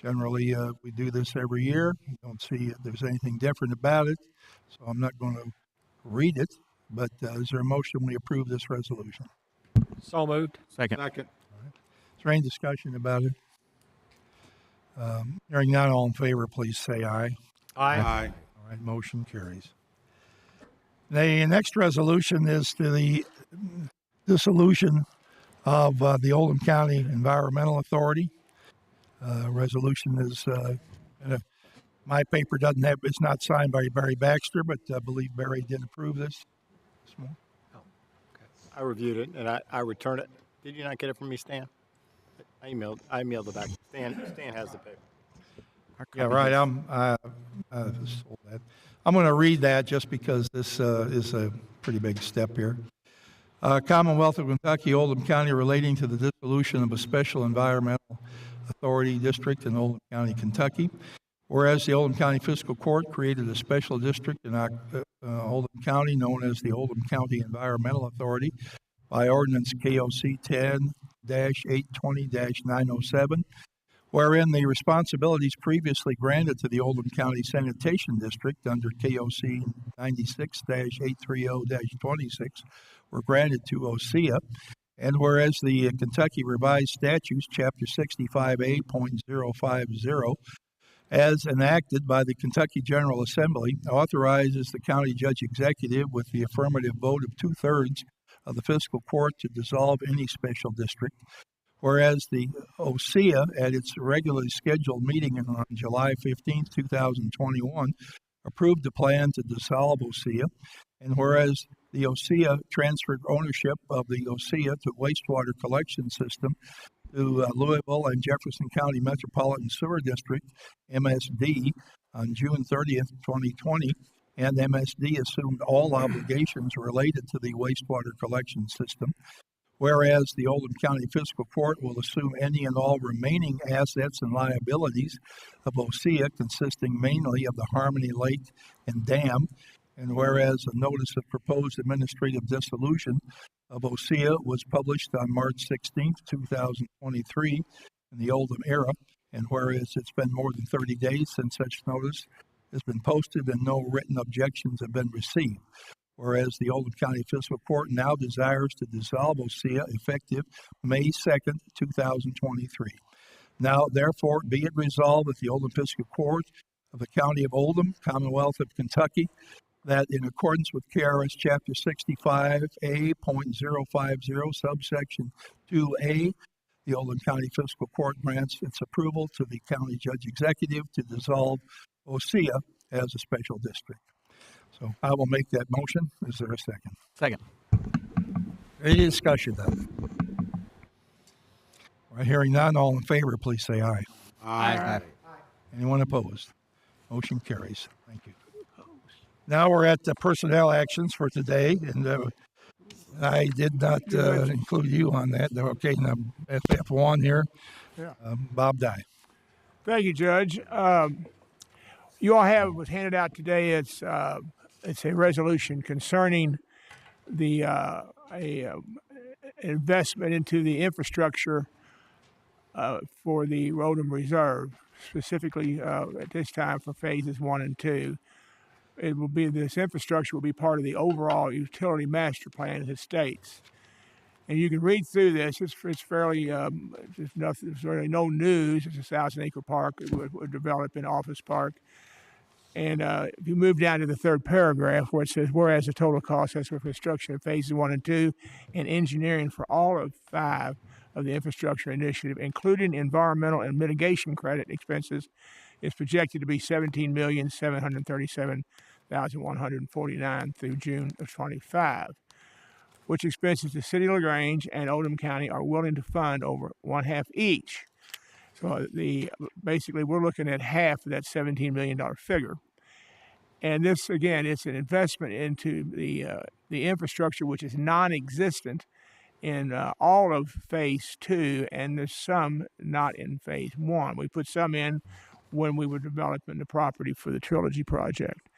generally we do this every year. You don't see if there's anything different about it, so I'm not going to read it. But is there a motion we approve this resolution? So moved. Second. Is there any discussion about it? Hearing none, all in favor, please say aye. Aye. All right, motion carries. The next resolution is to the dissolution of the Oldham County Environmental Authority. Resolution is, my paper doesn't have, it's not signed by Barry Baxter, but I believe Barry did approve this morning. I reviewed it and I returned it. Did you not get it from me, Stan? I emailed it back. Stan has the paper. Yeah, right. I'm going to read that just because this is a pretty big step here. Commonwealth of Kentucky, Oldham County, relating to the dissolution of a special environmental authority district in Oldham County, Kentucky. Whereas the Oldham County Fiscal Court created a special district in Oldham County known as the Oldham County Environmental Authority by Ordinance KOC 10-820-907, wherein the responsibilities previously granted to the Oldham County Sanitation District under KOC 96-830-26 were granted to OSEA, and whereas the Kentucky Revised Statutes, Chapter 65A.050, as enacted by the Kentucky General Assembly, authorizes the county judge executive with the affirmative vote of 2/3 of the fiscal court to dissolve any special district, whereas the OSEA, at its regularly scheduled meeting on July 15, 2021, approved the plan to dissolve OSEA, and whereas the OSEA transferred ownership of the OSEA to wastewater collection system to Louisville and Jefferson County Metropolitan Sewer District, MSD, on June 30th, 2020, and MSD assumed all obligations related to the wastewater collection system, whereas the Oldham County Fiscal Court will assume any and all remaining assets and liabilities of OSEA, consisting mainly of the Harmony Lake and Dam, and whereas a notice of proposed administrative dissolution of OSEA was published on March 16, 2023 in the Oldham Era, and whereas it's been more than 30 days since such notice has been posted and no written objections have been received, whereas the Oldham County Fiscal Court now desires to dissolve OSEA effective May 2nd, 2023. Now, therefore, be it resolved that the Oldham Fiscal Court of the County of Oldham, Commonwealth of Kentucky, that in accordance with KRS Chapter 65A.050, subsection 2A, the Oldham County Fiscal Court grants its approval to the county judge executive to dissolve OSEA as a special district. So I will make that motion. Is there a second? Second. Any discussion of it? All right, hearing none, all in favor, please say aye. Aye. Anyone opposed? Motion carries. Thank you. Now we're at the personnel actions for today, and I did not include you on that. Okay, now FF1 here. Yeah. Bob Dye. Thank you, Judge. You all have was handed out today. It's a resolution concerning the investment into the infrastructure for the Oldham Reserve, specifically at this time for phases 1 and 2. This infrastructure will be part of the overall utility master plan as it states. And you can read through this. It's fairly, there's really no news. It's a 1,000-acre park. It would develop in office park. And if you move down to the third paragraph where it says, whereas the total cost estimate for construction of phases 1 and 2 and engineering for all of 5 of the infrastructure initiative, including environmental and mitigation credit expenses, is projected to be $17,737,149 through June of 25, which expenses the City of LaGrange and Oldham County are willing to fund over one half each. So basically we're looking at half of that $17 million figure. And this, again, it's an investment into the infrastructure, which is non-existent in all of Phase 2, and there's some not in Phase 1. We put some in when we were developing the property for the Trilogy project.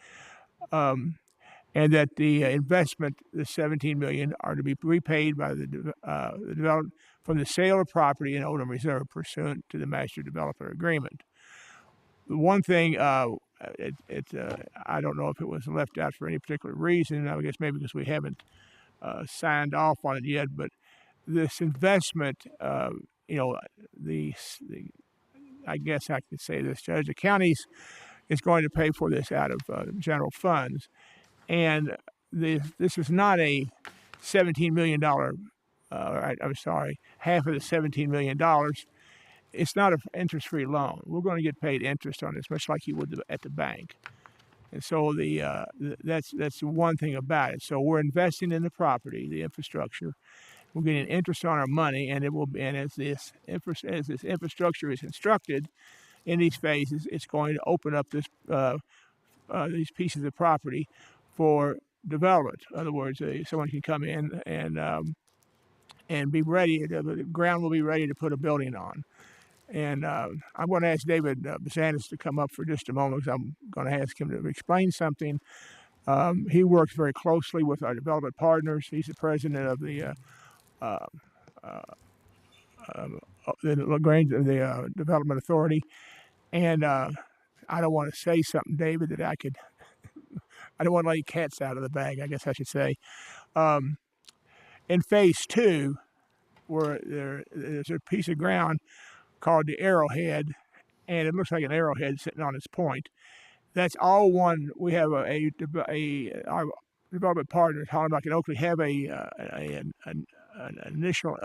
And that the investment, the $17 million, are to be repaid by the development from the sale of property in Oldham Reserve pursuant to the Master Developer Agreement. The one thing, I don't know if it was left out for any particular reason. I guess maybe because we haven't signed off on it yet. But this investment, I guess I could say this, Judge, the county's is going to pay for this out of general funds. And this is not a $17 million, I'm sorry, half of the $17 million. It's not an interest-free loan. We're going to get paid interest on this, much like you would at the bank. And so that's one thing about it. So we're investing in the property, the infrastructure. We're getting interest on our money, and as this infrastructure is constructed in these phases, it's going to open up these pieces of property for development. In other words, someone can come in and be ready. The ground will be ready to put a building on. And I'm going to ask David Basanis to come up for just a moment, because I'm going to ask him to explain something. He works very closely with our development partners. He's the president of the LaGrange, the Development Authority. And I don't want to say something, David, that I don't want to let cats out of the bag, I guess I should say. In Phase 2, where there's a piece of ground called the Arrowhead, and it looks like an arrowhead sitting on its point. That's all one. We have our development partners, Hollenbach and Oakley, have an initial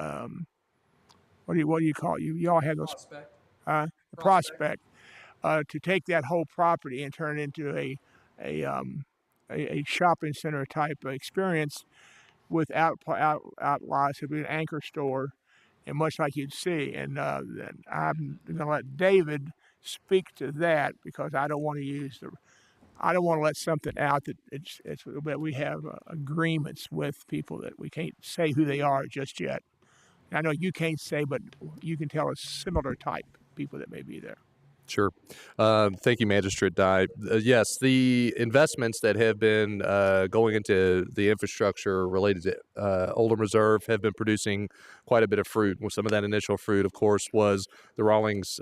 what do you call it? You all have those prospect to take that whole property and turn it into a shopping center type experience with outlots. It'll be an anchor store, and much like you'd see. And I'm going to let David speak to that, because I don't want to let something out that we have agreements with people that we can't say who they are just yet. I know you can't say, but you can tell us similar type people that may be there. Sure. Thank you, Magistrate Dye. Yes, the investments that have been going into the infrastructure related to Oldham Reserve have been producing quite a bit of fruit. Well, some of that initial fruit, of course, was the Rawlings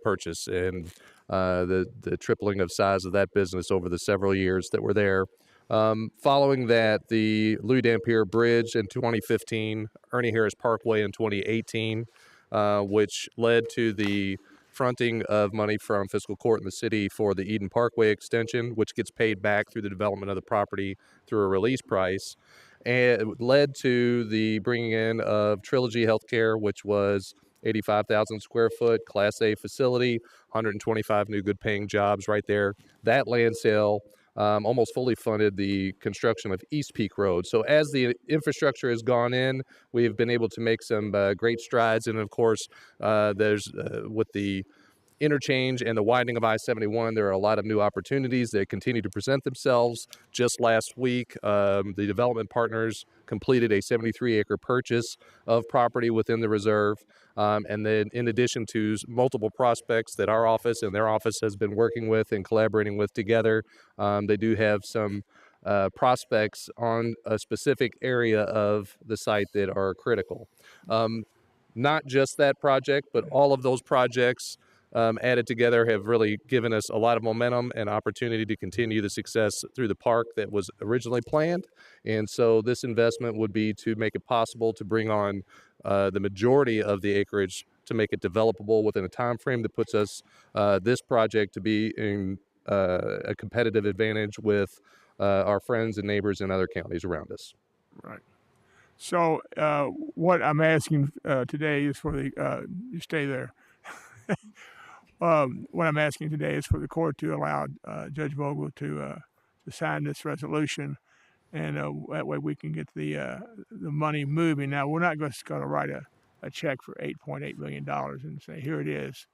purchase and the tripling of size of that business over the several years that were there. Following that, the Louis Dampier Bridge in 2015, Ernie Harris Parkway in 2018, which led to the fronting of money from Fiscal Court in the city for the Eden Parkway extension, which gets paid back through the development of the property through a release price, and it led to the bringing in of Trilogy Healthcare, which was 85,000 square foot Class A facility, 125 new good paying jobs right there. That land sale almost fully funded the construction of East Peak Road. So as the infrastructure has gone in, we've been able to make some great strides. And of course, there's with the interchange and the widening of I-71, there are a lot of new opportunities that continue to present themselves. Just last week, the development partners completed a 73-acre purchase of property within the reserve. And then in addition to multiple prospects that our office and their office has been working with and collaborating with together, they do have some prospects on a specific area of the site that are critical. Not just that project, but all of those projects added together have really given us a lot of momentum and opportunity to continue the success through the park that was originally planned. And so this investment would be to make it possible to bring on the majority of the acreage to make it developable within a time frame that puts us this project to be in a competitive advantage with our friends and neighbors in other counties around us. Right. So what I'm asking today is for you stay there. What I'm asking today is for the court to allow Judge Vogel to sign this resolution, and that way we can get the money moving. Now, we're not just going to write a check for $8.8 million and say, here it is.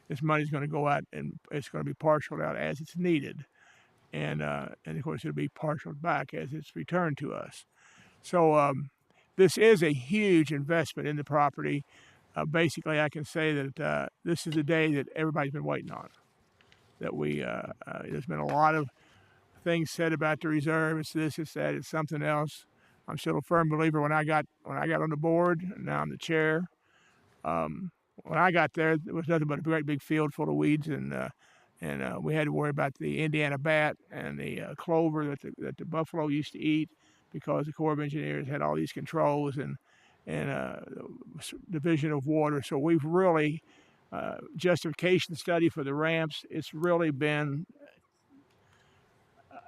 this money's going to go out and it's going to be partialed out as it's needed, and of course it'll be partialed back as it's returned to us. So this is a huge investment in the property. Basically, I can say that this is the day that everybody's been waiting on. That there's been a lot of things said about the reserve. It's this, it's that, it's something else. I'm still a firm believer. When I got on the board, and now I'm the chair. When I got there was nothing but a great big field full of weeds, and we had to worry about the Indiana bat and the clover that the buffalo used to eat, because the Corps of Engineers had all these controls and division of water. So we've really justification study for the ramps. It's really been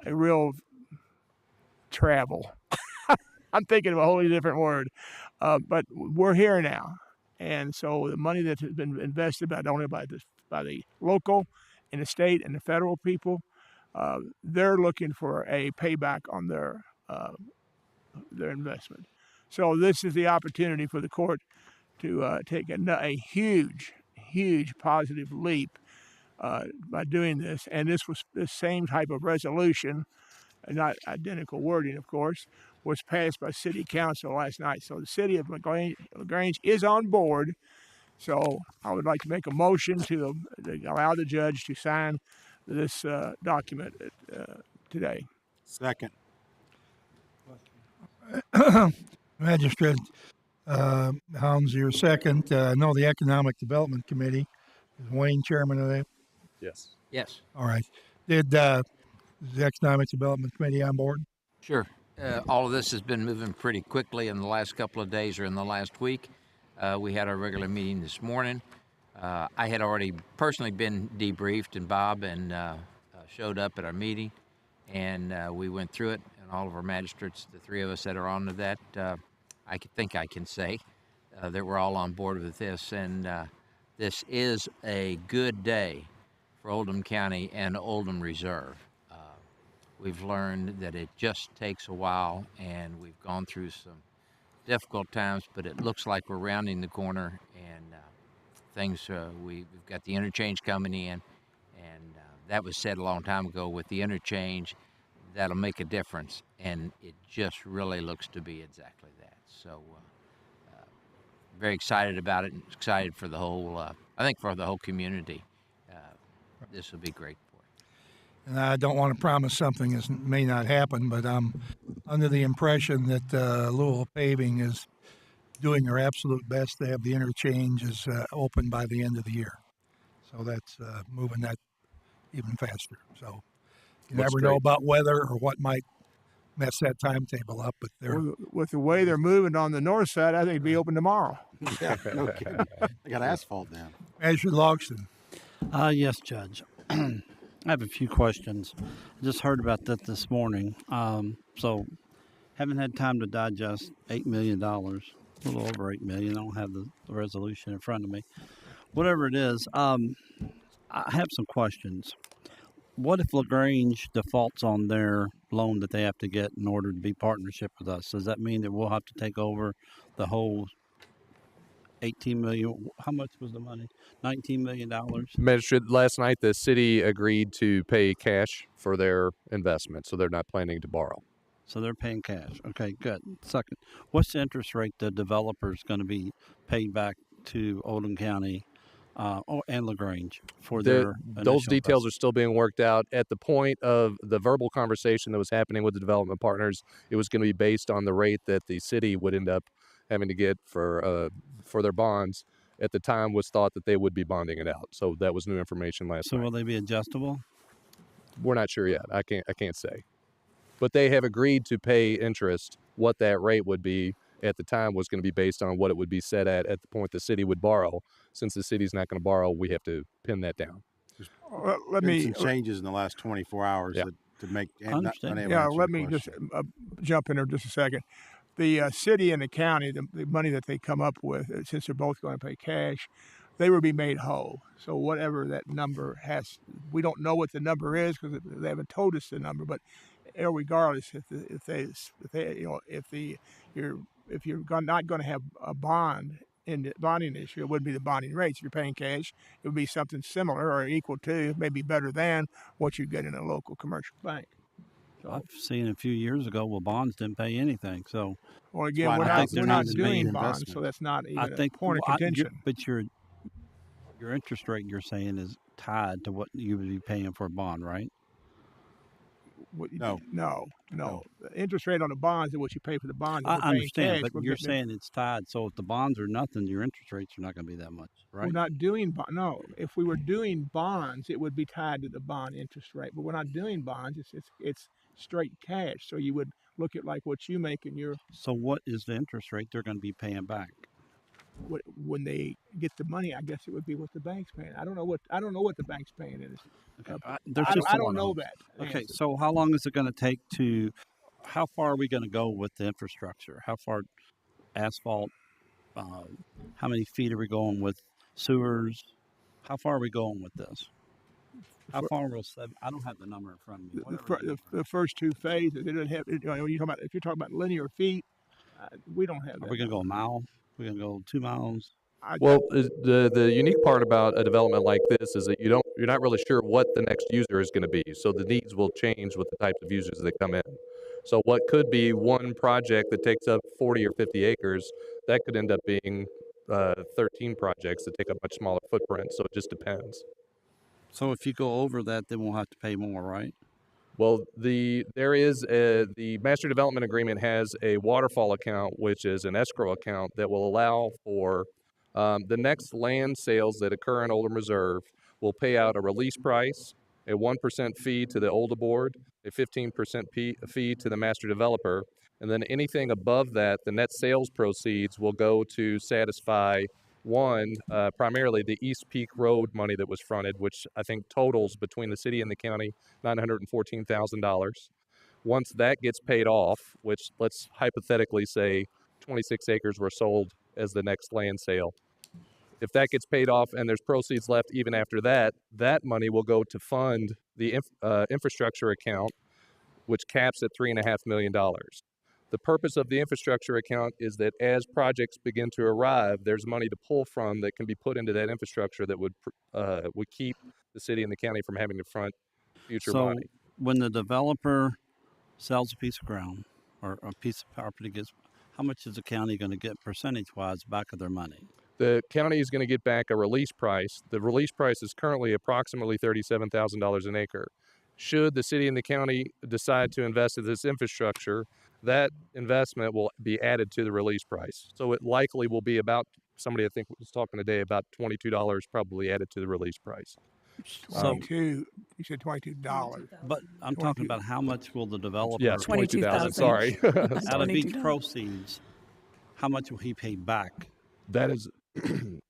a real travel. I'm thinking of a wholly different word, but we're here now, and so the money that has been invested not only by the local, and the state, and the federal people, they're looking for a payback on their investment. So this is the opportunity for the court to take a huge positive leap by doing this, and this was the same type of resolution, not identical wording, of course, was passed by City Council last night. So the City of LaGrange is on board. So I would like to make a motion to allow the judge to sign this document today. Second. Magistrate Helms, your second. I know the Economic Development Committee. Is Wayne chairman of that? Yes. Yes. All right. Did the Economic Development Committee on board? Sure. All of this has been moving pretty quickly in the last couple of days or in the last week. We had our regular meeting this morning. I had already personally been debriefed, and Bob showed up at our meeting, and we went through it, and all of our magistrates, the three of us that are on to that, I think I can say that we're all on board with this, and this is a good day for Oldham County and Oldham Reserve. We've learned that it just takes a while, and we've gone through some difficult times, but it looks like we're rounding the corner, and we've got the interchange coming in, and that was said a long time ago. With the interchange, that'll make a difference, and it just really looks to be exactly that. So very excited about it, and excited for the whole, I think for the whole community. This will be great. And I don't want to promise something that may not happen, but I'm under the impression that Louisville Paving is doing their absolute best to have the interchanges open by the end of the year. So that's moving that even faster. So you never know about weather or what might mess that timetable up. But with the way they're moving on the north side, I think it'd be open tomorrow. Yeah, no kidding. They got asphalt now. Azure Logston. Yes, Judge. I have a few questions. I just heard about that this morning. So haven't had time to digest $8 million, a little over $8 million. I don't have the resolution in front of me. Whatever it is, I have some questions. What if LaGrange defaults on their loan that they have to get in order to be partnership with us? Does that mean that we'll have to take over the whole $18 million? How much was the money? $19 million? Magistrate, last night the city agreed to pay cash for their investment, so they're not planning to borrow. So they're paying cash. Okay, good. Second, what's the interest rate the developer's going to be paid back to Oldham County and LaGrange for their those details are still being worked out. At the point of the verbal conversation that was happening with the development partners, it was going to be based on the rate that the city would end up having to get for their bonds. At the time, was thought that they would be bonding it out. So that was new information last night. So will they be adjustable? We're not sure yet. I can't say. But they have agreed to pay interest. What that rate would be at the time was going to be based on what it would be set at the point the city would borrow. Since the city's not going to borrow, we have to pin that down. Let me some changes in the last 24 hours to make. Let me just jump in there just a second. The city and the county, the money that they come up with, since they're both going to pay cash, they will be made whole. So whatever that number has, we don't know what the number is because they haven't told us the number. But regardless, if you're not going to have a bond in the bonding issue. It wouldn't be the bonding rates. If you're paying cash, it would be something similar or equal to, maybe better than what you get in a local commercial bank. So, I've seen a few years ago, well, bonds didn't pay anything. So, well, again, why we're not? not there we're not needs to be doing an bonds, so investment. that's not I even think, a point of contention. but your interest rate you're saying is tied to what you would be paying for a bond, right? No. No. The interest rate on the bonds is what you pay for the bonds. If I we're paying understand, cash, but we're you're getting it. saying it's tied. So if the bonds are nothing, your interest rates are not going to be that much, right? We're not doing no. If we were doing bonds, it would be tied to the bond interest rate. But we're not doing bonds. It's straight cash. So you would look at like what you make in your So what is the interest rate they're going to be paying back? when they get the money. I guess it would be what the bank's paying. I don't know what the bank's paying. I don't know that. Okay, answer. so how long is it going to take to? How far are we going to go with the infrastructure? How far asphalt? How many feet are we going with sewers? How far are we going with this? How far will I don't have the number in front of me. The first two phases. It doesn't have. If you're talking about linear feet, we don't have that. Are we going to go a mile? We're going to go 2 miles? Well, the unique part about a development like this is that you're not really sure what the next user is going to be. So the needs will change with the types of users that come in. So what could be one project that takes up 40 or 50 acres, that could end up being 13 projects that take up much smaller footprints. So it just depends. So if you go over that, then we'll have to pay more, right? Well, the master development agreement has a waterfall account, which is an escrow account that will allow for the next land sales that occur in Oldham Reserve will pay out a release price, a 1% fee to the Oldham board, a 15% fee to the master developer, and then anything above that, the net sales proceeds will go to satisfy primarily the East Peak Road money that was fronted, which I think totals between the city and the county $914,000. Once that gets paid off, which let's hypothetically say 26 acres were sold as the next land sale. If that gets paid off and there's proceeds left even after that, that money will go to fund the infrastructure account, which caps at $3.5 million. The purpose of the infrastructure account is that as projects begin to arrive, there's money to pull from that can be put into that infrastructure that would keep the city and the county from having to front future money. So when the developer sells a piece of ground or a piece of property, how much is the county going to get percentage-wise back of their money? The county is going to get back a release price. The release price is currently approximately $37,000 an acre. Should the city and the county decide to invest in this infrastructure, that investment will be added to the release price. So it likely will be about, somebody I think was talking today, about $22 probably added to the release price. 22. You said $22. But I'm talking about how much will the developer? Yes, 22,000. Sorry. Out of each proceeds, how much will he pay back? That is,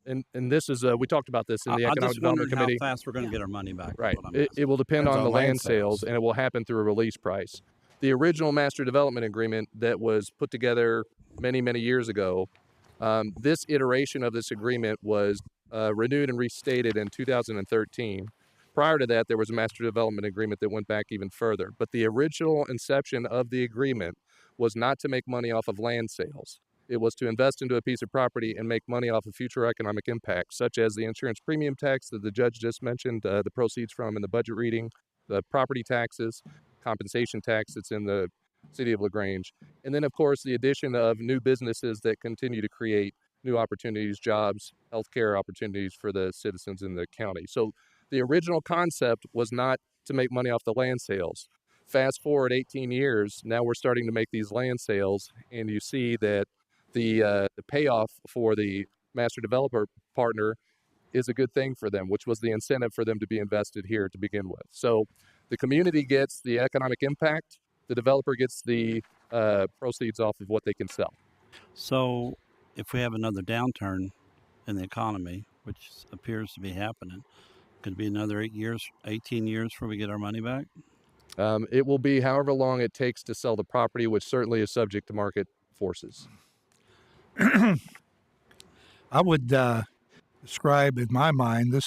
and this is we talked about this in the Economic Development Committee. How fast we're going to get our money back. Right. It will depend on the land sales, and it will happen through a release price. The original master development agreement that was put together many, many years ago, this iteration of this agreement was renewed and restated in 2013. Prior to that, there was a master development agreement that went back even further. But the original inception of the agreement was not to make money off of land sales. It was to invest into a piece of property and make money off of future economic impacts, such as the insurance premium tax that the judge just mentioned, the proceeds from in the budget reading, the property taxes, compensation tax that's in the city of LaGrange, and then, of course, the addition of new businesses that continue to create new opportunities, jobs, healthcare opportunities for the citizens in the county. So the original concept was not to make money off the land sales. Fast forward 18 years, now we're starting to make these land sales, and you see that the payoff for the master developer partner is a good thing for them, which was the incentive for them to be invested here to begin with. So the community gets the economic impact, the developer gets the proceeds off of what they can sell. So if we have another downturn in the economy, which appears to be happening, could it be another 18 years before we get our money back? It will be however long it takes to sell the property, which certainly is subject to market forces. I would describe in my mind our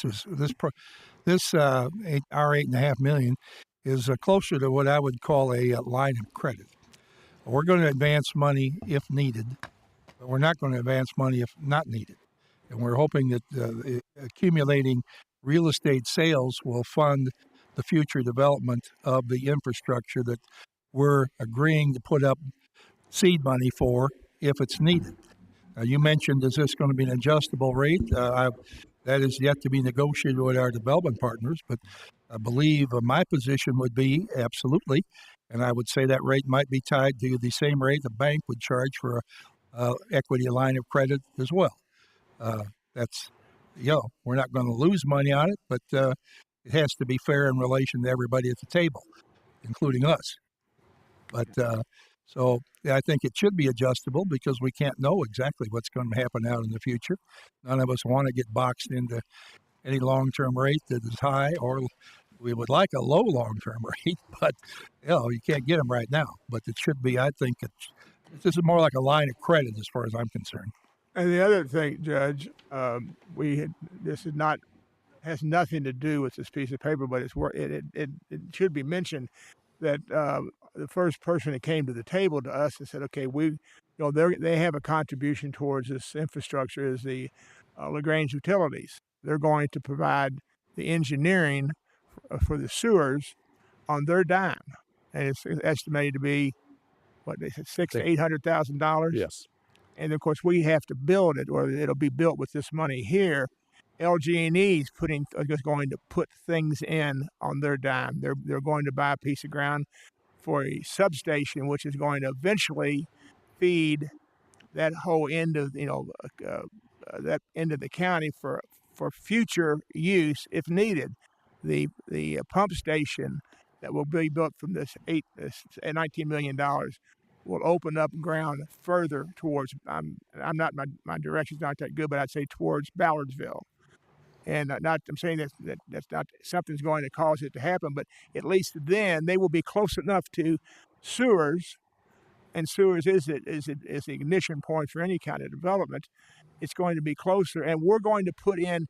$8.5 million is closer to what I would call a line of credit. We're going to advance money if needed, but we're not going to advance money if not needed. And we're hoping that accumulating real estate sales will fund the future development of the infrastructure that we're agreeing to put up seed money for if it's needed. You mentioned, is this going to be an adjustable rate? That is yet to be negotiated with our development partners, but I believe my position would be absolutely, and I would say that rate might be tied to the same rate the bank would charge for a equity line of credit as well. That's, we're not going to lose money on it, but it has to be fair in relation to everybody at the table, including us. But so I think it should be adjustable because we can't know exactly what's going to happen out in the future. None of us want to get boxed into any long-term rate that is high, or we would like a low long-term rate, but you can't get them right now. But it should be, I think, this is more like a line of credit as far as I'm concerned. And the other thing, Judge, has nothing to do with this piece of paper, but it should be mentioned that the first person that came to the table to us and said, okay, they have a contribution towards this infrastructure is the LaGrange Utilities. They're going to provide the engineering for the sewers on their dime, and it's estimated to be what they said, $600,000 to $800,000. Yes. And of course, we have to build it, or it'll be built with this money here. LG&E is just going to put things in on their dime. They're going to buy a piece of ground for a substation, which is going to eventually feed that whole end of that end of the county for future use if needed. The pump station that will be built from this $19 million will open up ground further towards. I'm my direction's not that good, but I'd say towards Ballardsville. And I'm saying that's not something's going to cause it to happen, but at least then they will be close enough to sewers, and sewers is the ignition point for any kind of development. It's going to be closer, and we're going to put in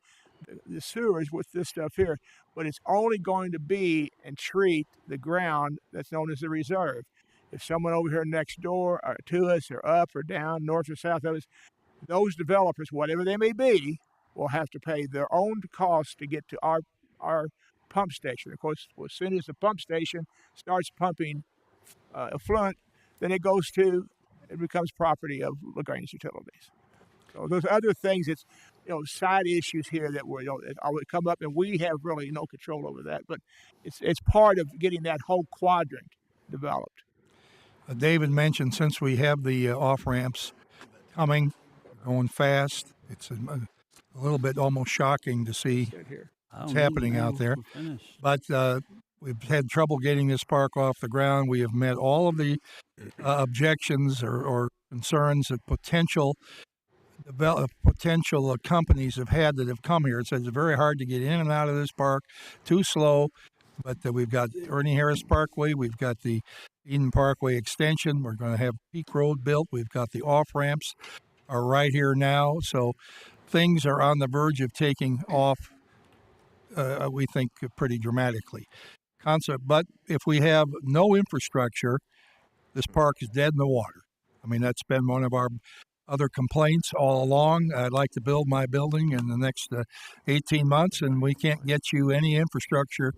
the sewers with this stuff here, but it's only going to be and treat the ground that's known as the reserve. If someone over here next door or to us or up or down, north or south of us, those developers, whatever they may be, will have to pay their own costs to get to our pump station. Of course, as soon as the pump station starts pumping effluent, then it becomes property of LaGrange Utilities. So those other things, it's side issues here that would come up, and we have really no control over that. But it's part of getting that whole quadrant developed. David mentioned since we have the off ramps coming, going fast, it's a little bit almost shocking to see what's happening out there. But we've had trouble getting this park off the ground. We have met all of the objections or concerns that potential companies have had that have come here. It says it's very hard to get in and out of this park, too slow. But we've got Ernie Harris Parkway, we've got the Eden Parkway extension. We're going to have Peak Road built. We've got the off ramps are right here now. So things are on the verge of taking off, we think, pretty dramatically. But if we have no infrastructure, this park is dead in the water. I mean, that's been one of our other complaints all along. I'd like to build my building in the next 18 months, and we can't get you any infrastructure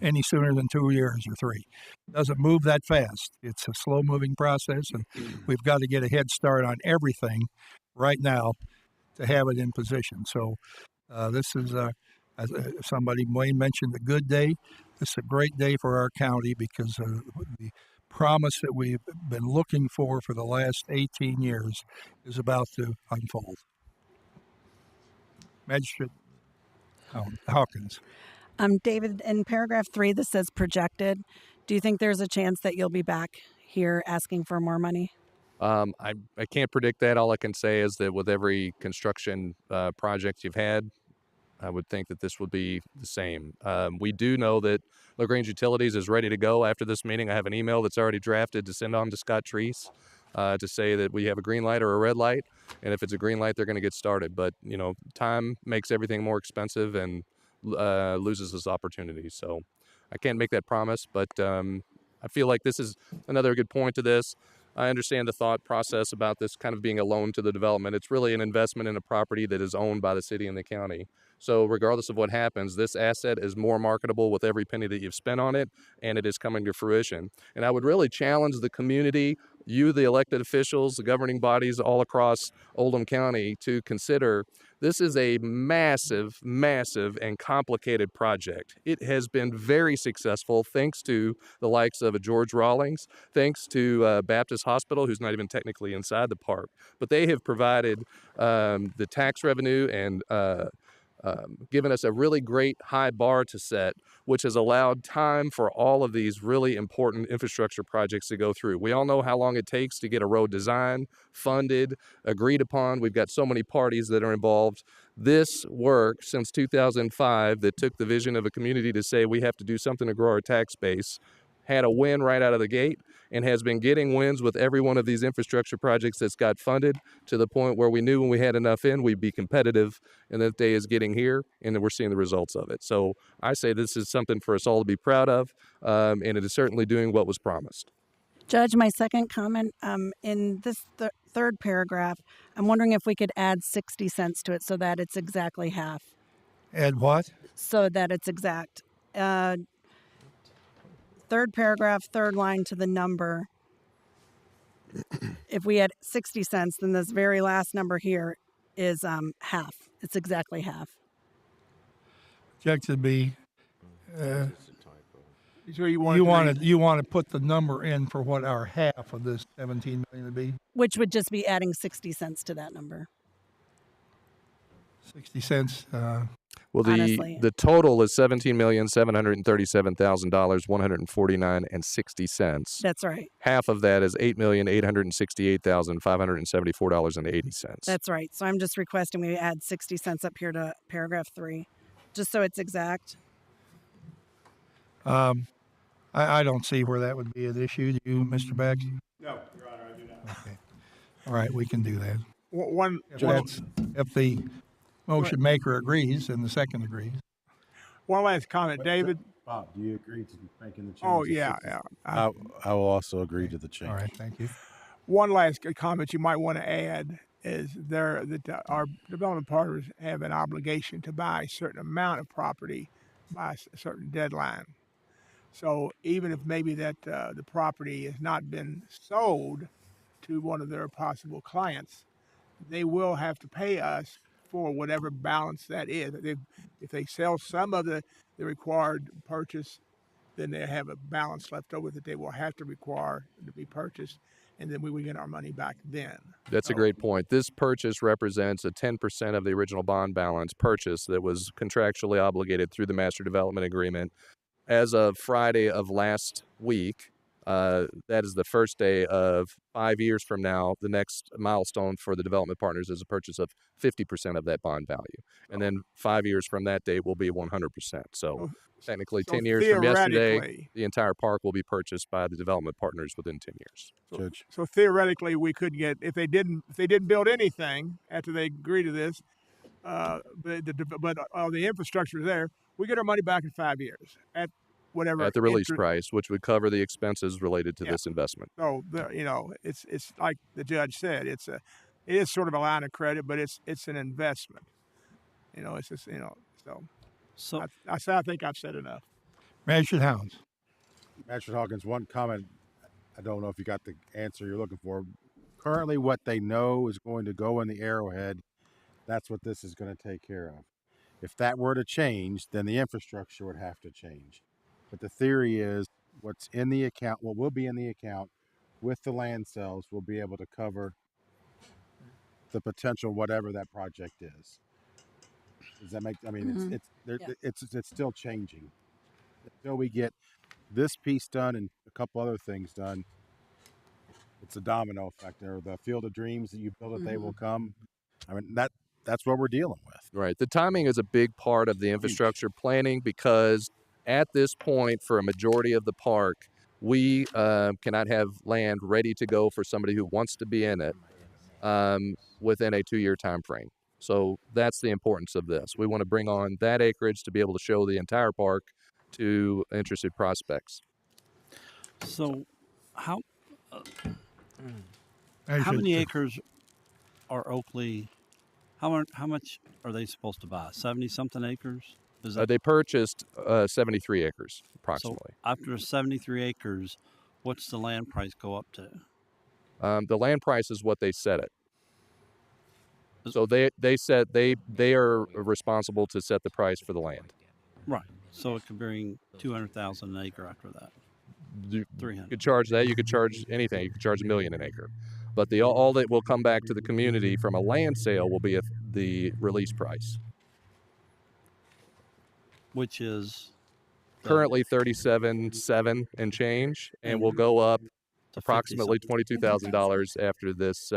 any sooner than 2 years or 3. It doesn't move that fast. It's a slow-moving process, and we've got to get a head start on everything right now to have it in position. So this is, as somebody mentioned, a good day. This is a great day for our county because the promise that we've been looking for the last 18 years is about to unfold. Magistrate Hawkins. David, in paragraph 3, this says projected. Do you think there's a chance that you'll be back here asking for more money? I can't predict that. All I can say is that with every construction project you've had, I would think that this would be the same. We do know that LaGrange Utilities is ready to go after this meeting. I have an email that's already drafted to send on to Scott Treese to say that we have a green light or a red light, and if it's a green light, they're going to get started. But time makes everything more expensive and loses this opportunity. So I can't make that promise, but I feel like this is another good point to this. I understand the thought process about this kind of being a loan to the development. It's really an investment in a property that is owned by the city and the county. So regardless of what happens, this asset is more marketable with every penny that you've spent on it, and it is coming to fruition. And I would really challenge the community, you, the elected officials, the governing bodies all across Oldham County, to consider this is a massive, massive, and complicated project. It has been very successful thanks to the likes of a George Rawlings, thanks to Baptist Hospital, who's not even technically inside the park, but they have provided the tax revenue and given us a really great high bar to set, which has allowed time for all of these really important infrastructure projects to go through. We all know how long it takes to get a road designed, funded, agreed upon. We've got so many parties that are involved. This work since 2005 that took the vision of a community to say we have to do something to grow our tax base had a win right out of the gate and has been getting wins with every one of these infrastructure projects that's got funded to the point where we knew when we had enough in, we'd be competitive, and that day is getting here, and we're seeing the results of it. So I say this is something for us all to be proud of, and it is certainly doing what was promised. Judge, my second comment, in this third paragraph, I'm wondering if we could add 60 cents to it so that it's exactly half. Add what? So that it's exact. Third paragraph, third line to the number. If we had 60 cents, then this very last number here is half. It's exactly half. Objected B. So You want to put the number in for what our half of this 17 million would be? Which would just be adding 60 cents to that number. 60 cents. Well, honestly, the total is $17,737,149.60. That's right. Half of that is $8,868,574.80. That's right. So I'm just requesting we add 60 cents up here to paragraph 3, just so it's exact. I don't see where that would be an issue. Do you, Mr. Beck? No, Your Honor, I do not. Okay. All right, we can do that. If If the motion maker agrees and the second agrees. one last comment, David. Bob, do you agree to making the change? Oh, yeah. I will also agree to the change. All right, thank you. One last comment you might want to add is that our development partners have an obligation to buy a certain amount of property by a certain deadline. So even if maybe that the property has not been sold to one of their possible clients, they will have to pay us for whatever balance that is. If they sell some of the required purchase, then they have a balance left over that they will have to require to be purchased, and then we will get our money back then. That's a great point. This purchase represents a 10% of the original bond balance purchase that was contractually obligated through the master development agreement. As of Friday of last week, that is the first day of 5 years from now. The next milestone for the development partners is a purchase of 50% of that bond value. And then 5 years from that date will be 100%. So technically 10 years from yesterday, the entire park will be purchased by the development partners within 10 years. So theoretically, we could get, if they didn't build anything after they agree to this, but all the infrastructure is there, we get our money back in 5 years at whatever. At the release price, which would cover the expenses related to this investment. So it's like the judge said, it is sort of a line of credit, but it's an investment. It's just So I think I've said enough. Magistrate Howns. Magistrate Hawkins, one comment. I don't know if you got the answer you're looking for. Currently, what they know is going to go in the Arrowhead, that's what this is going to take care of. If that were to change, then the infrastructure would have to change. But the theory is what's in the account, what will be in the account with the land sales will be able to cover the potential whatever that project is. Does that make? I mean, it's still changing. Until we get this piece done and a couple other things done, it's a domino effect. There, the Field of Dreams that you build it, they will come. I mean, that's what we're dealing with. Right. The timing is a big part of the infrastructure planning because at this point, for a majority of the park, we cannot have land ready to go for somebody who wants to be in it within a 2-year time frame. So that's the importance of this. We want to bring on that acreage to be able to show the entire park to interested prospects. So how How many acres are Oakley? How much are they supposed to buy? 70-something acres? Is that They purchased 73 acres, so? approximately. After 73 acres, what's the land price go up to? The land price is what they set it. Is- So they said they are responsible to set the price for the land. Right. So it could bring 200,000 an acre after that. You 300. could charge that. You could charge anything. You could charge $1 million an acre. But all that will come back to the community from a land sale will be the release price. Which is Currently 37.7 and change, and will go up to approximately 50-something. $22,000 after this.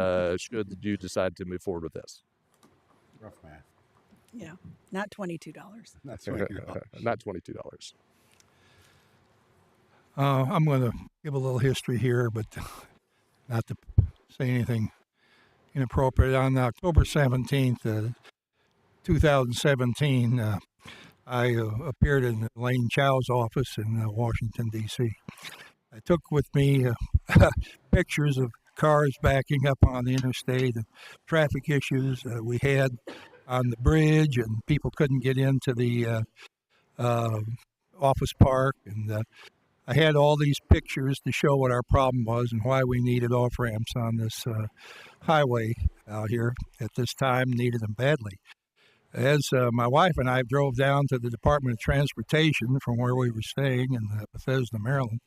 Should you decide to move forward with this? Rough math. Yeah, not $22. That's $22. Not $22. I'm going to give a little history here, but not to say anything inappropriate. On October 17th, 2017, I appeared in Elaine Chow's office in Washington, D.C. I took with me pictures of cars backing up on the interstate and traffic issues we had on the bridge, and people couldn't get into the office park. And I had all these pictures to show what our problem was and why we needed off ramps on this highway out here at this time, needed them badly. As my wife and I drove down to the Department of Transportation from where we were staying in Bethesda, Maryland,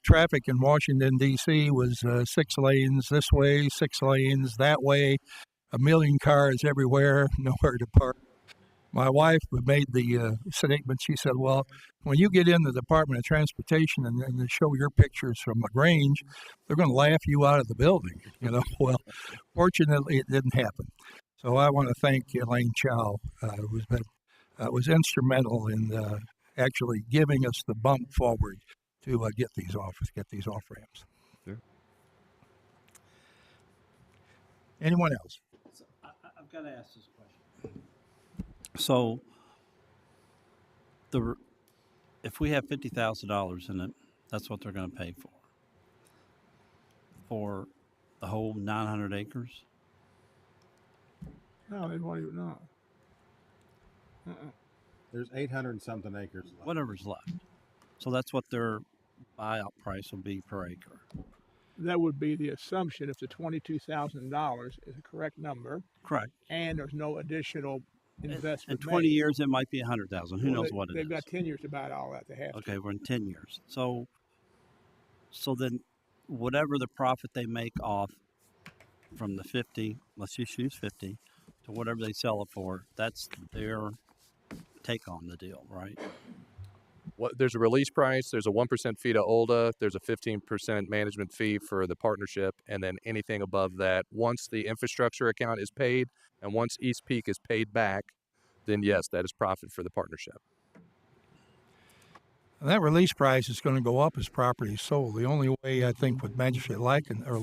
traffic in Washington, D.C. was 6 lanes this way, 6 lanes that way, 1 million cars everywhere, nowhere to park. My wife made the statement. She said, well, when you get in the Department of Transportation and they show your pictures from LaGrange, they're going to laugh you out of the building. Well, fortunately, it didn't happen. So I want to thank Elaine Chow, who's been was instrumental in actually giving us the bump forward to get these off ramps. Yeah. Anyone else? So I've got to ask this question. So, if we have $50,000 in it, that's what they're going to pay for the whole 900 acres. No, they won't even know. There's 800 and something acres left. Whatever's left. So that's what their buyout price will be per acre. That would be the assumption if the $22,000 is a correct number. Correct. And there's no additional investment. In 20 years, it might be 100,000. Who knows what it is? They've got 10 years to buy all that. They have. Okay, we're in 10 years. So then, whatever the profit they make off from the 50, let's just use 50, to whatever they sell it for, that's their take on the deal, right? There's a release price, there's a 1% fee to OLDA, there's a 15% management fee for the partnership, and then anything above that, once the infrastructure account is paid and once East Peak is paid back, then yes, that is profit for the partnership. And that release price is going to go up as property is sold. The only way I think what Magistrate Lycan or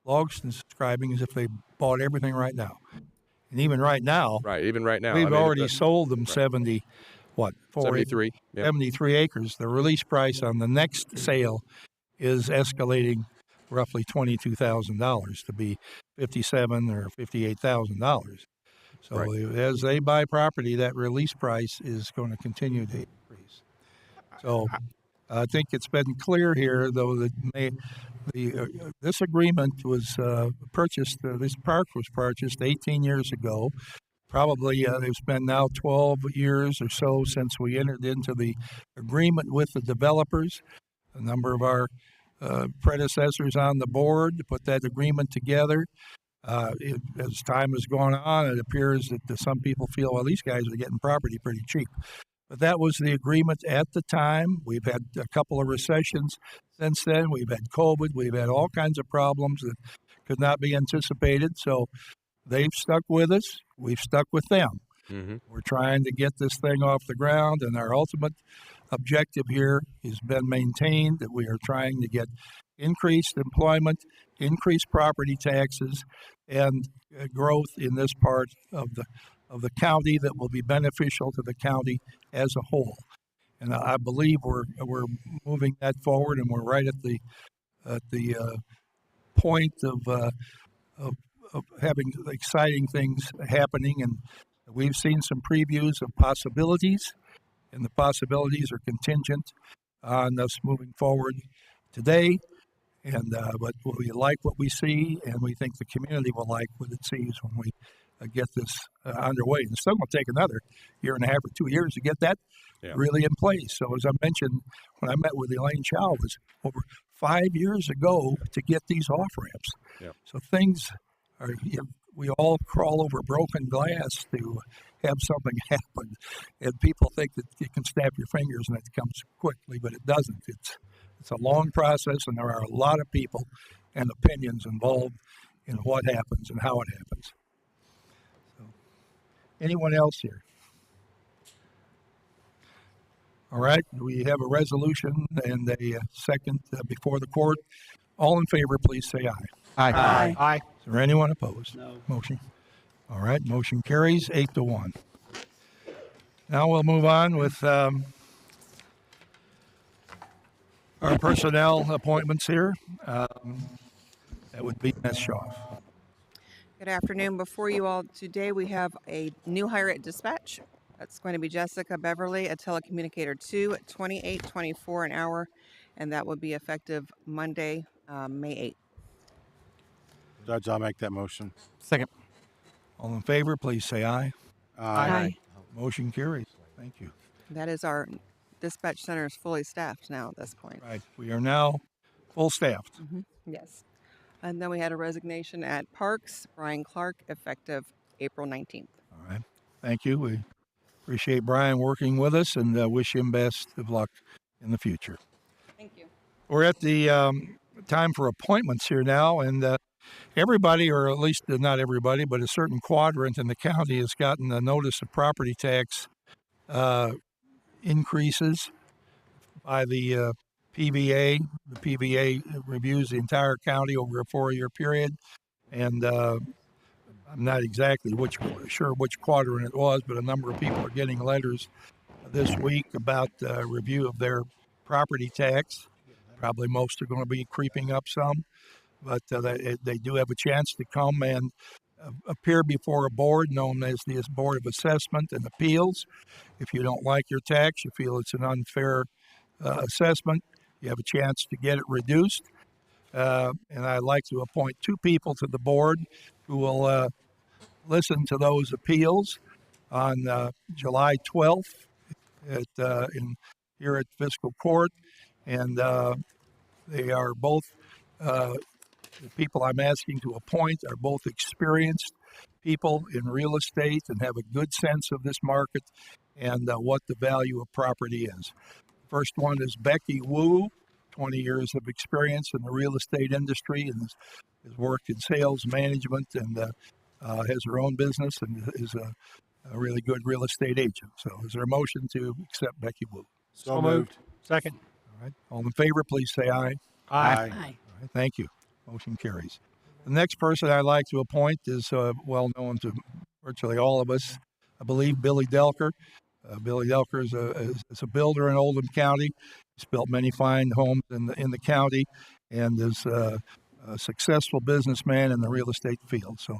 Logston is describing is if they bought everything right now. And even right now, we've already sold them 73 acres. The release price on the next sale is escalating roughly $22,000 to be $57,000 or $58,000. So as they buy property, that release price is going to continue to increase. So I think it's been clear here, though, that this agreement was purchased, this park was purchased 18 years ago. Probably it's been now 12 years or so since we entered into the agreement with the developers. A number of our predecessors on the board to put that agreement together. As time has gone on, it appears that some people feel, well, these guys are getting property pretty cheap. But that was the agreement at the time. We've had a couple of recessions since then. We've had COVID. We've had all kinds of problems that could not be anticipated. So they've stuck with us. We've stuck with them. Mm-hmm. We're trying to get this thing off the ground, and our ultimate objective here has been maintained, that we are trying to get increased employment, increased property taxes, and growth in this part of the county that will be beneficial to the county as a whole. And I believe we're moving that forward, and we're right at the point of having exciting things happening, and we've seen some previews of possibilities, and the possibilities are contingent on us moving forward today. And but we like what we see, and we think the community will like what it sees when we get this underway. And it's still going to take another year and a half or 2 years to get that really in place. So as I mentioned, when I met with Elaine Chow, it was over 5 years ago to get these off ramps. Yep. So things are, we all crawl over broken glass to have something happen. And people think that you can snap your fingers and it comes quickly, but it doesn't. It's a long process, and there are a lot of people and opinions involved in what happens and how it happens. So, anyone else here? All right, we have a resolution and a second before the court. All in favor, please say aye. Aye. Aye. Is there anyone opposed? No. Motion. All right, motion carries 8-1. Now we'll move on with our personnel appointments here. That would be Ms. Shaw. Good afternoon. Before you all today, we have a new hire at dispatch. That's going to be Jessica Beverly, a telecommunicator 2 at $28.24 an hour, and that would be effective Monday, May 8th. Judge, I'll make that motion. Second. All in favor, please say aye. Aye. Motion carries. Thank you. That is our dispatch center is fully staffed now at this point. Right, we are now full staffed. Yes. And then we had a resignation at Parks, Brian Clark, effective April 19th. All right, thank you. We appreciate Brian working with us and wish him best of luck in the future. Thank you. We're at the time for appointments here now, and everybody, or at least not everybody, but a certain quadrant in the county has gotten a notice of property tax increases by the PVA. The PVA reviews the entire county over a 4-year period, and I'm not exactly sure which quadrant it was, but a number of people are getting letters this week about review of their property tax. Probably most are going to be creeping up some, but they do have a chance to come and appear before a board known as the Board of Assessment and Appeals. If you don't like your tax, you feel it's an unfair assessment, you have a chance to get it reduced. And I'd like to appoint 2 people to the board who will listen to those appeals on July 12th here at Fiscal Court. And they are both, the people I'm asking to appoint are both experienced people in real estate and have a good sense of this market and what the value of property is. First one is Becky Wu, 20 years of experience in the real estate industry and has worked in sales management and has her own business and is a really good real estate agent. So is there a motion to accept Becky Wu? So moved. Second. All right. All in favor, please say aye. Aye. All right. Thank you. Motion carries. The next person I'd like to appoint is well known to virtually all of us, I believe, Billy Delker. Billy Delker is a builder in Oldham County. He's built many fine homes in the county and is a successful businessman in the real estate field. So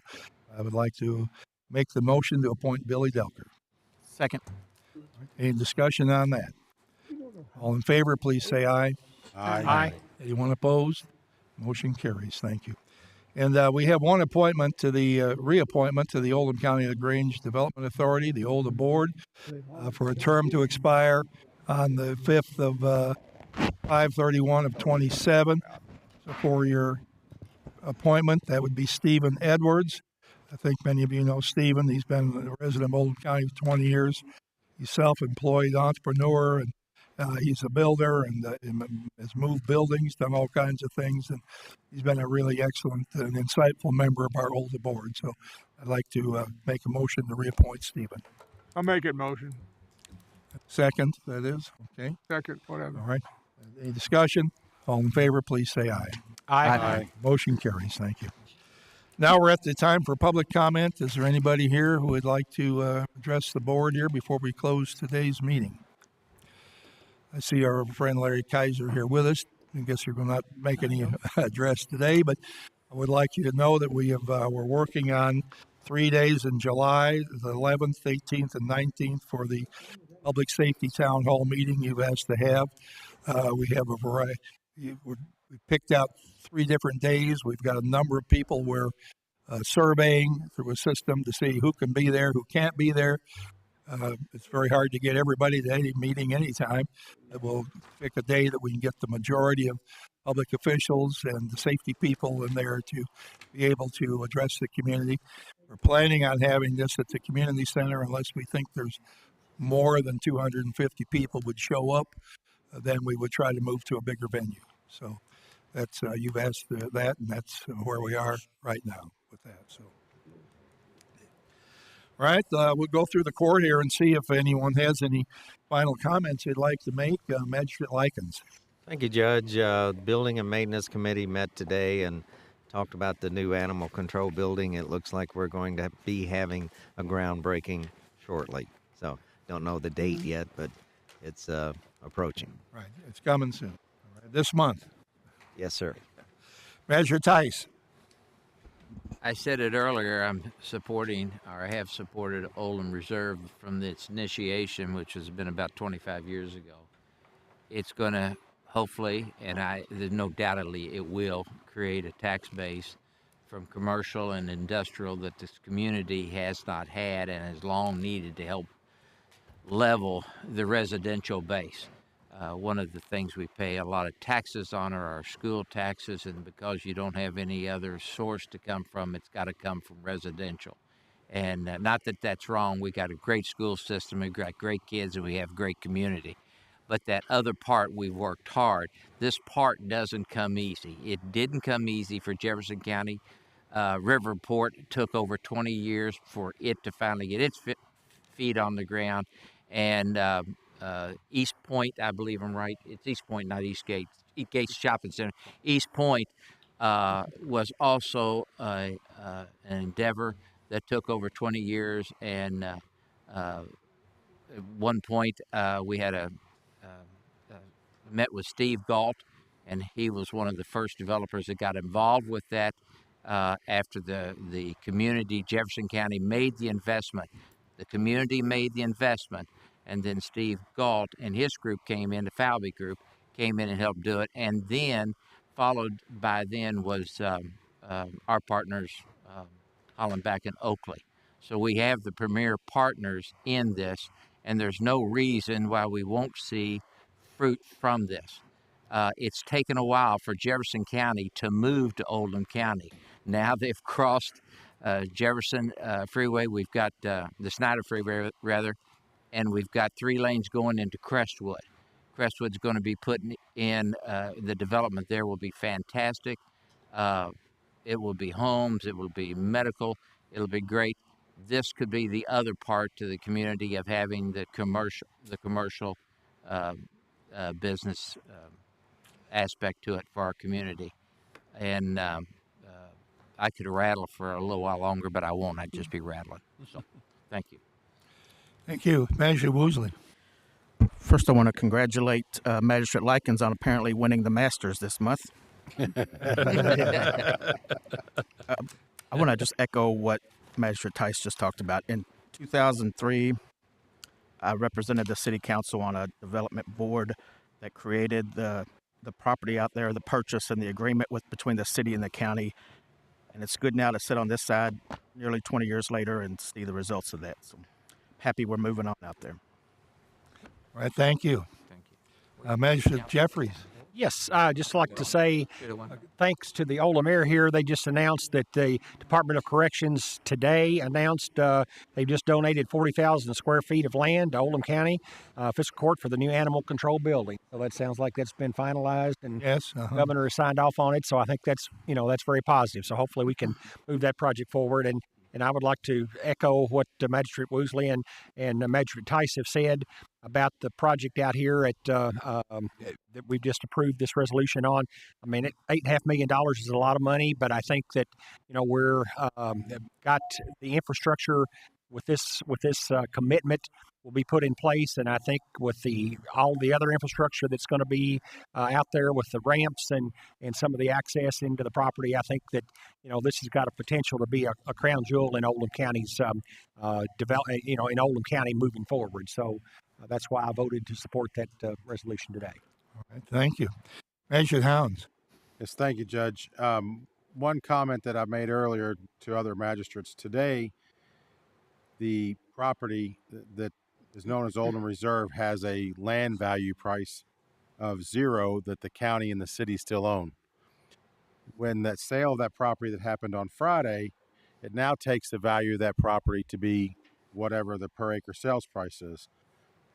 I would like to make the motion to appoint Billy Delker. Second. Any discussion on that? All in favor, please say aye. Aye. Anyone opposed? Motion carries. Thank you. And we have one appointment to the reappointment to the Oldham County LaGrange Development Authority, the Oldham Board, for a term to expire on the 5th of 5/31 of 27. It's a 4-year appointment. That would be Stephen Edwards. I think many of you know Stephen. He's been a resident of Oldham County for 20 years. He's a self-employed entrepreneur, and he's a builder and has moved buildings, done all kinds of things, and he's been a really excellent and insightful member of our Oldham board. So I'd like to make a motion to reappoint Stephen. I'll make it motion. Second, that is. Okay. Second, whatever. All right. Any discussion? All in favor, please say aye. Aye. Motion carries. Thank you. Now we're at the time for public comment. Is there anybody here who would like to address the board here before we close today's meeting? I see our friend Larry Kaiser here with us. I guess you're going to not make any address today, but I would like you to know that we're working on 3 days in July, the 11th, 18th, and 19th for the public safety town hall meeting you've asked to have. We have a variety. We picked out 3 different days. We've got a number of people we're surveying through a system to see who can be there, who can't be there. It's very hard to get everybody to any meeting anytime. We'll pick a day that we can get the majority of public officials and the safety people in there to be able to address the community. We're planning on having this at the community center unless we think there's more than 250 people would show up, then we would try to move to a bigger venue. So that's you've asked that, and that's where we are right now with that. So. All right, we'll go through the court here and see if anyone has any final comments they'd like to make. Magistrate Likens. Thank you, Judge. Building and Maintenance Committee met today and talked about the new animal control building. It looks like we're going to be having a groundbreaking shortly. So don't know the date yet, but it's approaching. Right, it's coming soon. All right. This month. Yes, sir. Magistrate Tice. I said it earlier, I have supported Oldham Reserve from its initiation, which has been about 25 years ago. It's going to hopefully, and there's no doubtedly it will, create a tax base from commercial and industrial that this community has not had and has long needed to help level the residential base. One of the things we pay a lot of taxes on are our school taxes, and because you don't have any other source to come from, it's got to come from residential. And not that that's wrong. We got a great school system, we've got great kids, and we have great community. But that other part, we've worked hard. This part doesn't come easy. It didn't come easy for Jefferson County. Riverport took over 20 years for it to finally get its feet on the ground. And East Point, I believe I'm right. It's East Point, not Eastgate. Eastgate Shopping Center. East Point was also an endeavor that took over 20 years. And at one point, we had met with Steve Galt, and he was one of the first developers that got involved with that after the community, Jefferson County, made the investment. The community made the investment, and then Steve Galt and his group came in, the Falvey group, came in and helped do it. And then, followed by then was our partners, Hollenbach and Oakley. So we have the premier partners in this, and there's no reason why we won't see fruit from this. It's taken a while for Jefferson County to move to Oldham County. Now they've crossed Jefferson Freeway. We've got the Snyder Freeway, rather, and we've got 3 lanes going into Crestwood. Crestwood's going to be putting in the development there will be fantastic. It will be homes. It will be medical. It'll be great. This could be the other part to the community of having the commercial business aspect to it for our community. And I could rattle for a little while longer, but I won't. I'd just be rattling. So, thank you. Thank you. Magistrate Woosley. First, I want to congratulate Magistrate Likens on apparently winning the Masters this month. I want to just echo what Magistrate Tice just talked about. In 2003, I represented the city council on a development board that created the property out there, the purchase and the agreement between the city and the county. And it's good now to sit on this side nearly 20 years later and see the results of that. So happy we're moving on out there. All right, thank you. Thank you. Magistrate Jeffries. Yes, I'd just like to say thanks to the Oldham Mayor here. They just announced that the Department of Corrections today announced they've just donated 40,000 square feet of land to Oldham County Fiscal Court for the new animal control building. So that sounds like that's been finalized, and yes, the governor has signed off on it. So I think that's very positive. So hopefully we can move that project forward. And I would like to echo what Magistrate Woosley and Magistrate Tice have said about the project out here that we've just approved this resolution on. I mean, $8.5 million is a lot of money, but I think that we're got the infrastructure with this commitment will be put in place, and I think with all the other infrastructure that's going to be out there with the ramps and some of the access into the property, I think that this has got a potential to be a crown jewel in Oldham County's in Oldham County moving forward. So that's why I voted to support that resolution today. All right, thank you. Magistrate Hounds. Yes, thank you, Judge. One comment that I made earlier to other magistrates today, the property that is known as Oldham Reserve has a land value price of 0 that the county and the city still own. When that sale of that property that happened on Friday, it now takes the value of that property to be whatever the per acre sales price is.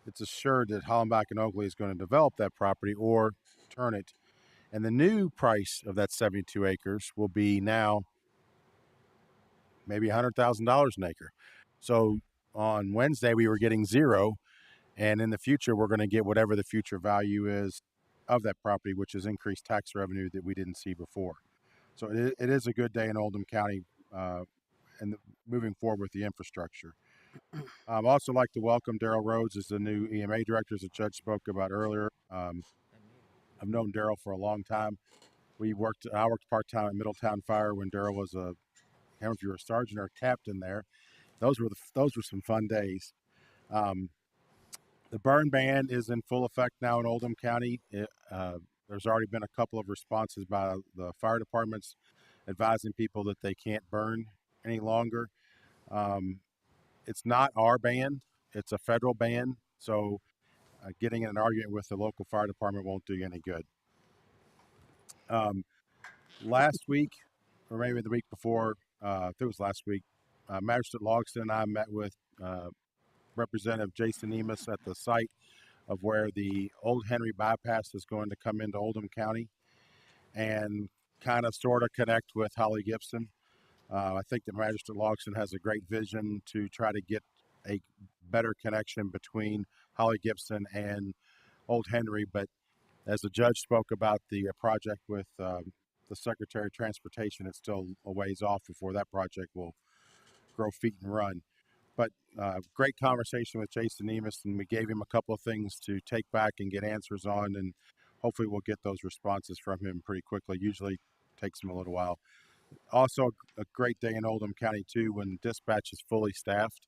It's assured that Hollenbach and Oakley is going to develop that property or turn it. And the new price of that 72 acres will be now maybe $100,000 an acre. So on Wednesday, we were getting 0. And in the future, we're going to get whatever the future value is of that property, which is increased tax revenue that we didn't see before. So it is a good day in Oldham County and moving forward with the infrastructure. I'd also like to welcome Daryl Rhodes as the new EMA director, as the judge spoke about earlier. I've known Daryl for a long time. I worked part-time at Middletown Fire when Daryl was I don't know if you were a sergeant or a captain there. Those were some fun days. The burn ban is in full effect now in Oldham County. There's already been a couple of responses by the fire departments advising people that they can't burn any longer. It's not our ban, it's a federal ban. So getting in an argument with the local fire department won't do you any good. Last week, or maybe the week before, I think it was last week, Magistrate Logston and I met with Representative Jason Emus at the site of where the Old Henry bypass is going to come into Oldham County and kind of sort of connect with Holly Gibson. I think that Magistrate Logston has a great vision to try to get a better connection between Holly Gibson and Old Henry. But as the judge spoke about the project with the Secretary of Transportation, it's still a ways off before that project will grow feet and run. But great conversation with Jason Emus, and we gave him a couple of things to take back and get answers on, and hopefully we'll get those responses from him pretty quickly. Usually takes him a little while. Also, a great day in Oldham County, too, when dispatch is fully staffed.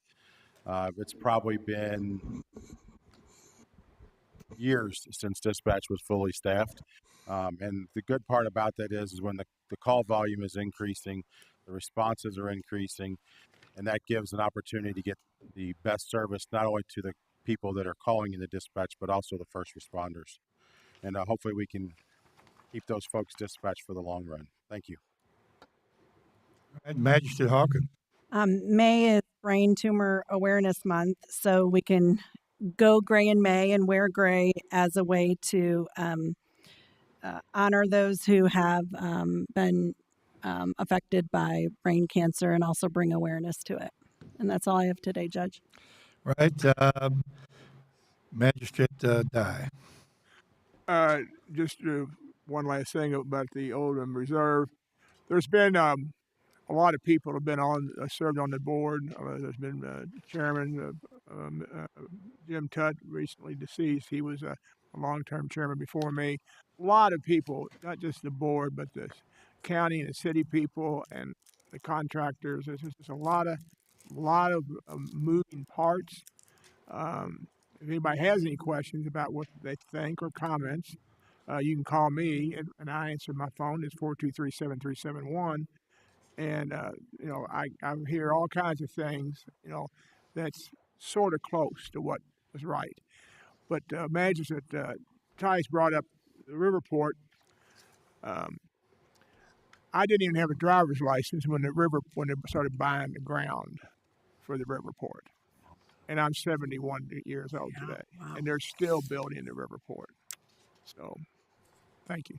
It's probably been years since dispatch was fully staffed. And the good part about that is when the call volume is increasing, the responses are increasing, and that gives an opportunity to get the best service not only to the people that are calling in the dispatch, but also the first responders. And hopefully we can keep those folks dispatched for the long run. Thank you. Magistrate Hawkins. May is Brain Tumor Awareness Month, so we can go gray in May and wear gray as a way to honor those who have been affected by brain cancer and also bring awareness to it. And that's all I have today, Judge. Right. Magistrate Dye. Just one last thing about the Oldham Reserve. There's been a lot of people have been served on the board. There's been Chairman Jim Tutt, recently deceased. He was a long-term chairman before me. A lot of people, not just the board, but the county and the city people and the contractors. There's just a lot of moving parts. If anybody has any questions about what they think or comments, you can call me, and I answer my phone. It's 423-7371. And, I hear all kinds of things, that's sort of close to what was right. But Magistrate Tice brought up the Riverport. I didn't even have a driver's license when they started buying the ground for the Riverport. And I'm 71 years old today. Wow. And they're still building the Riverport. So, thank you.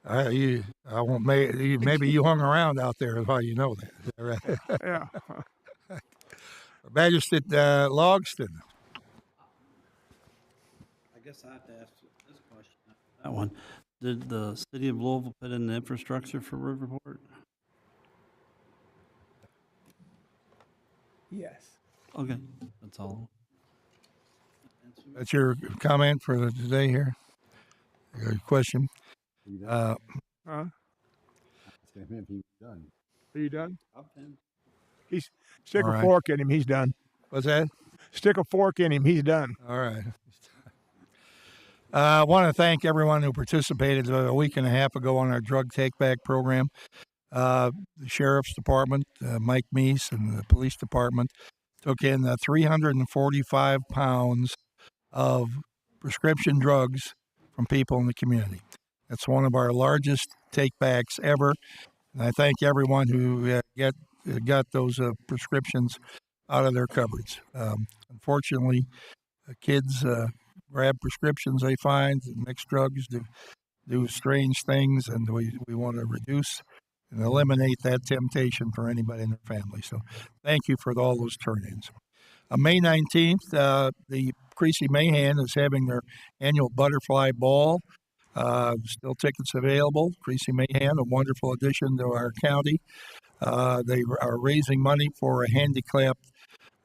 I won't. Maybe you hung around out there, is why you know that. Is that right? Yeah. Magistrate Logston. I guess I have to ask this question. That one. Did the city of Louisville put in the infrastructure for Riverport? Yes. Okay, that's all. That's your comment for today here? Your question? You done? Uh, Huh? Ask him if he's done. Are you done? I'm done. He's stick All a right. fork in him. He's done. What's that? Stick a fork in him. He's done. All right. I want to thank everyone who participated a week and a half ago on our drug take-back program. The Sheriff's Department, Mike Meese, and the Police Department took in 345 pounds of prescription drugs from people in the community. That's one of our largest take-backs ever. And I thank everyone who got those prescriptions out of their cupboards. Unfortunately, kids grab prescriptions they find, mix drugs, do strange things, and we want to reduce and eliminate that temptation for anybody in their family. So thank you for all those turn-ins. On May 19th, the Creasy Mayhan is having their annual Butterfly Ball. Still tickets available. Creasy Mayhan, a wonderful addition to our county. They are raising money for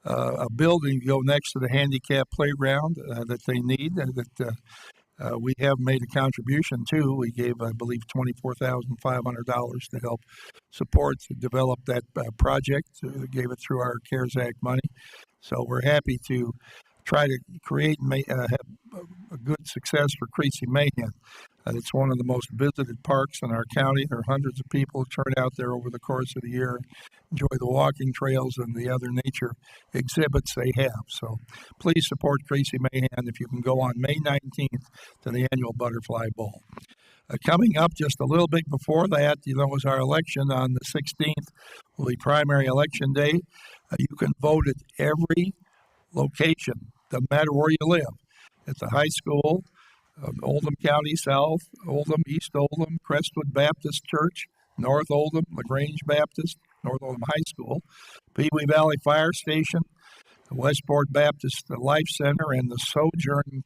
a building to go next to the handicap playground that they need, that we have made a contribution to. We gave, I believe, $24,500 to help support to develop that project. Gave it through our CARES Act money. So we're happy to try to create and have a good success for Creasy Mayhan. It's one of the most visited parks in our county. There are hundreds of people who turn out there over the course of the year, enjoy the walking trails and the other nature exhibits they have. So please support Creasy Mayhan if you can go on May 19th to the annual Butterfly Ball. Coming up just a little bit before that, is our election on the 16th, will be primary election day. You can vote at every location, doesn't matter where you live. At the high school, Oldham County South, Oldham, East Oldham, Crestwood Baptist Church, North Oldham, LaGrange Baptist, North Oldham High School, Pee Wee Valley Fire Station, the Westport Baptist Life Center, and the Sojourn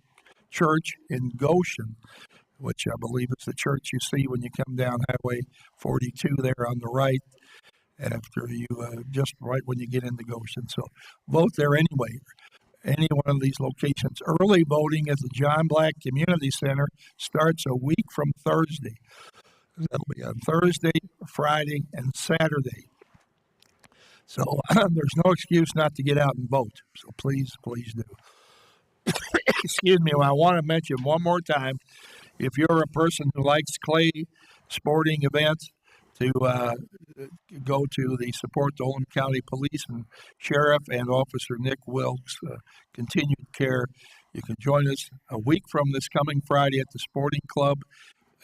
Church in Goshen, which I believe is the church you see when you come down Highway 42 there on the right, after you just right when you get into Goshen. So vote there anyway. Any one of these locations. Early voting at the John Black Community Center starts a week from Thursday. That'll be on Thursday, Friday, and Saturday. So there's no excuse not to get out and vote. So please do. Excuse me. Well, I want to mention one more time, if you're a person who likes clay sporting events, to go to the Support the Oldham County Police and Sheriff and Officer Nick Wilkes continued care. You can join us a week from this coming Friday at the Sporting Club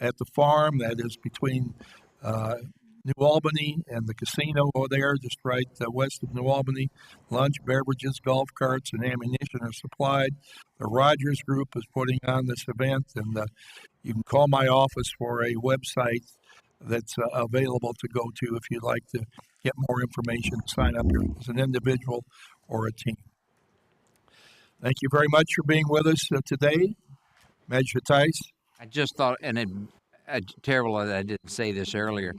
at the farm. That is between New Albany and the casino over there, just right west of New Albany. Lunch, beverages, golf carts, and ammunition are supplied. The Rogers Group is putting on this event, and you can call my office for a website that's available to go to if you'd like to get more information, sign up here as an individual or a team. Thank you very much for being with us today. Magistrate Tice. I just thought, and terrible that I didn't say this earlier,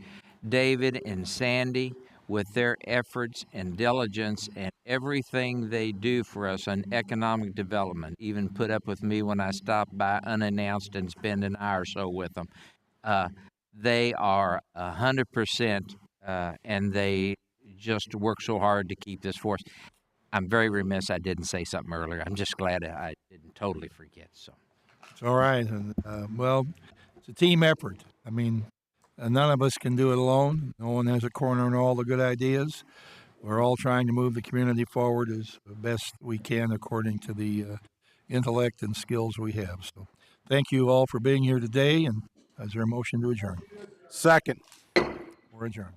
David and Sandy, with their efforts and diligence and everything they do for us on economic development, even put up with me when I stop by unannounced and spend an hour or so with them. They are 100%, and they just work so hard to keep this force. I'm very remiss I didn't say something earlier. I'm just glad I didn't totally forget. So it's all right. And, well, it's a team effort. I mean, none of us can do it alone. No one has a corner in all the good ideas. We're all trying to move the community forward as best we can according to the intellect and skills we have. So thank you all for being here today, and is there a motion to adjourn? Second. We're adjourned.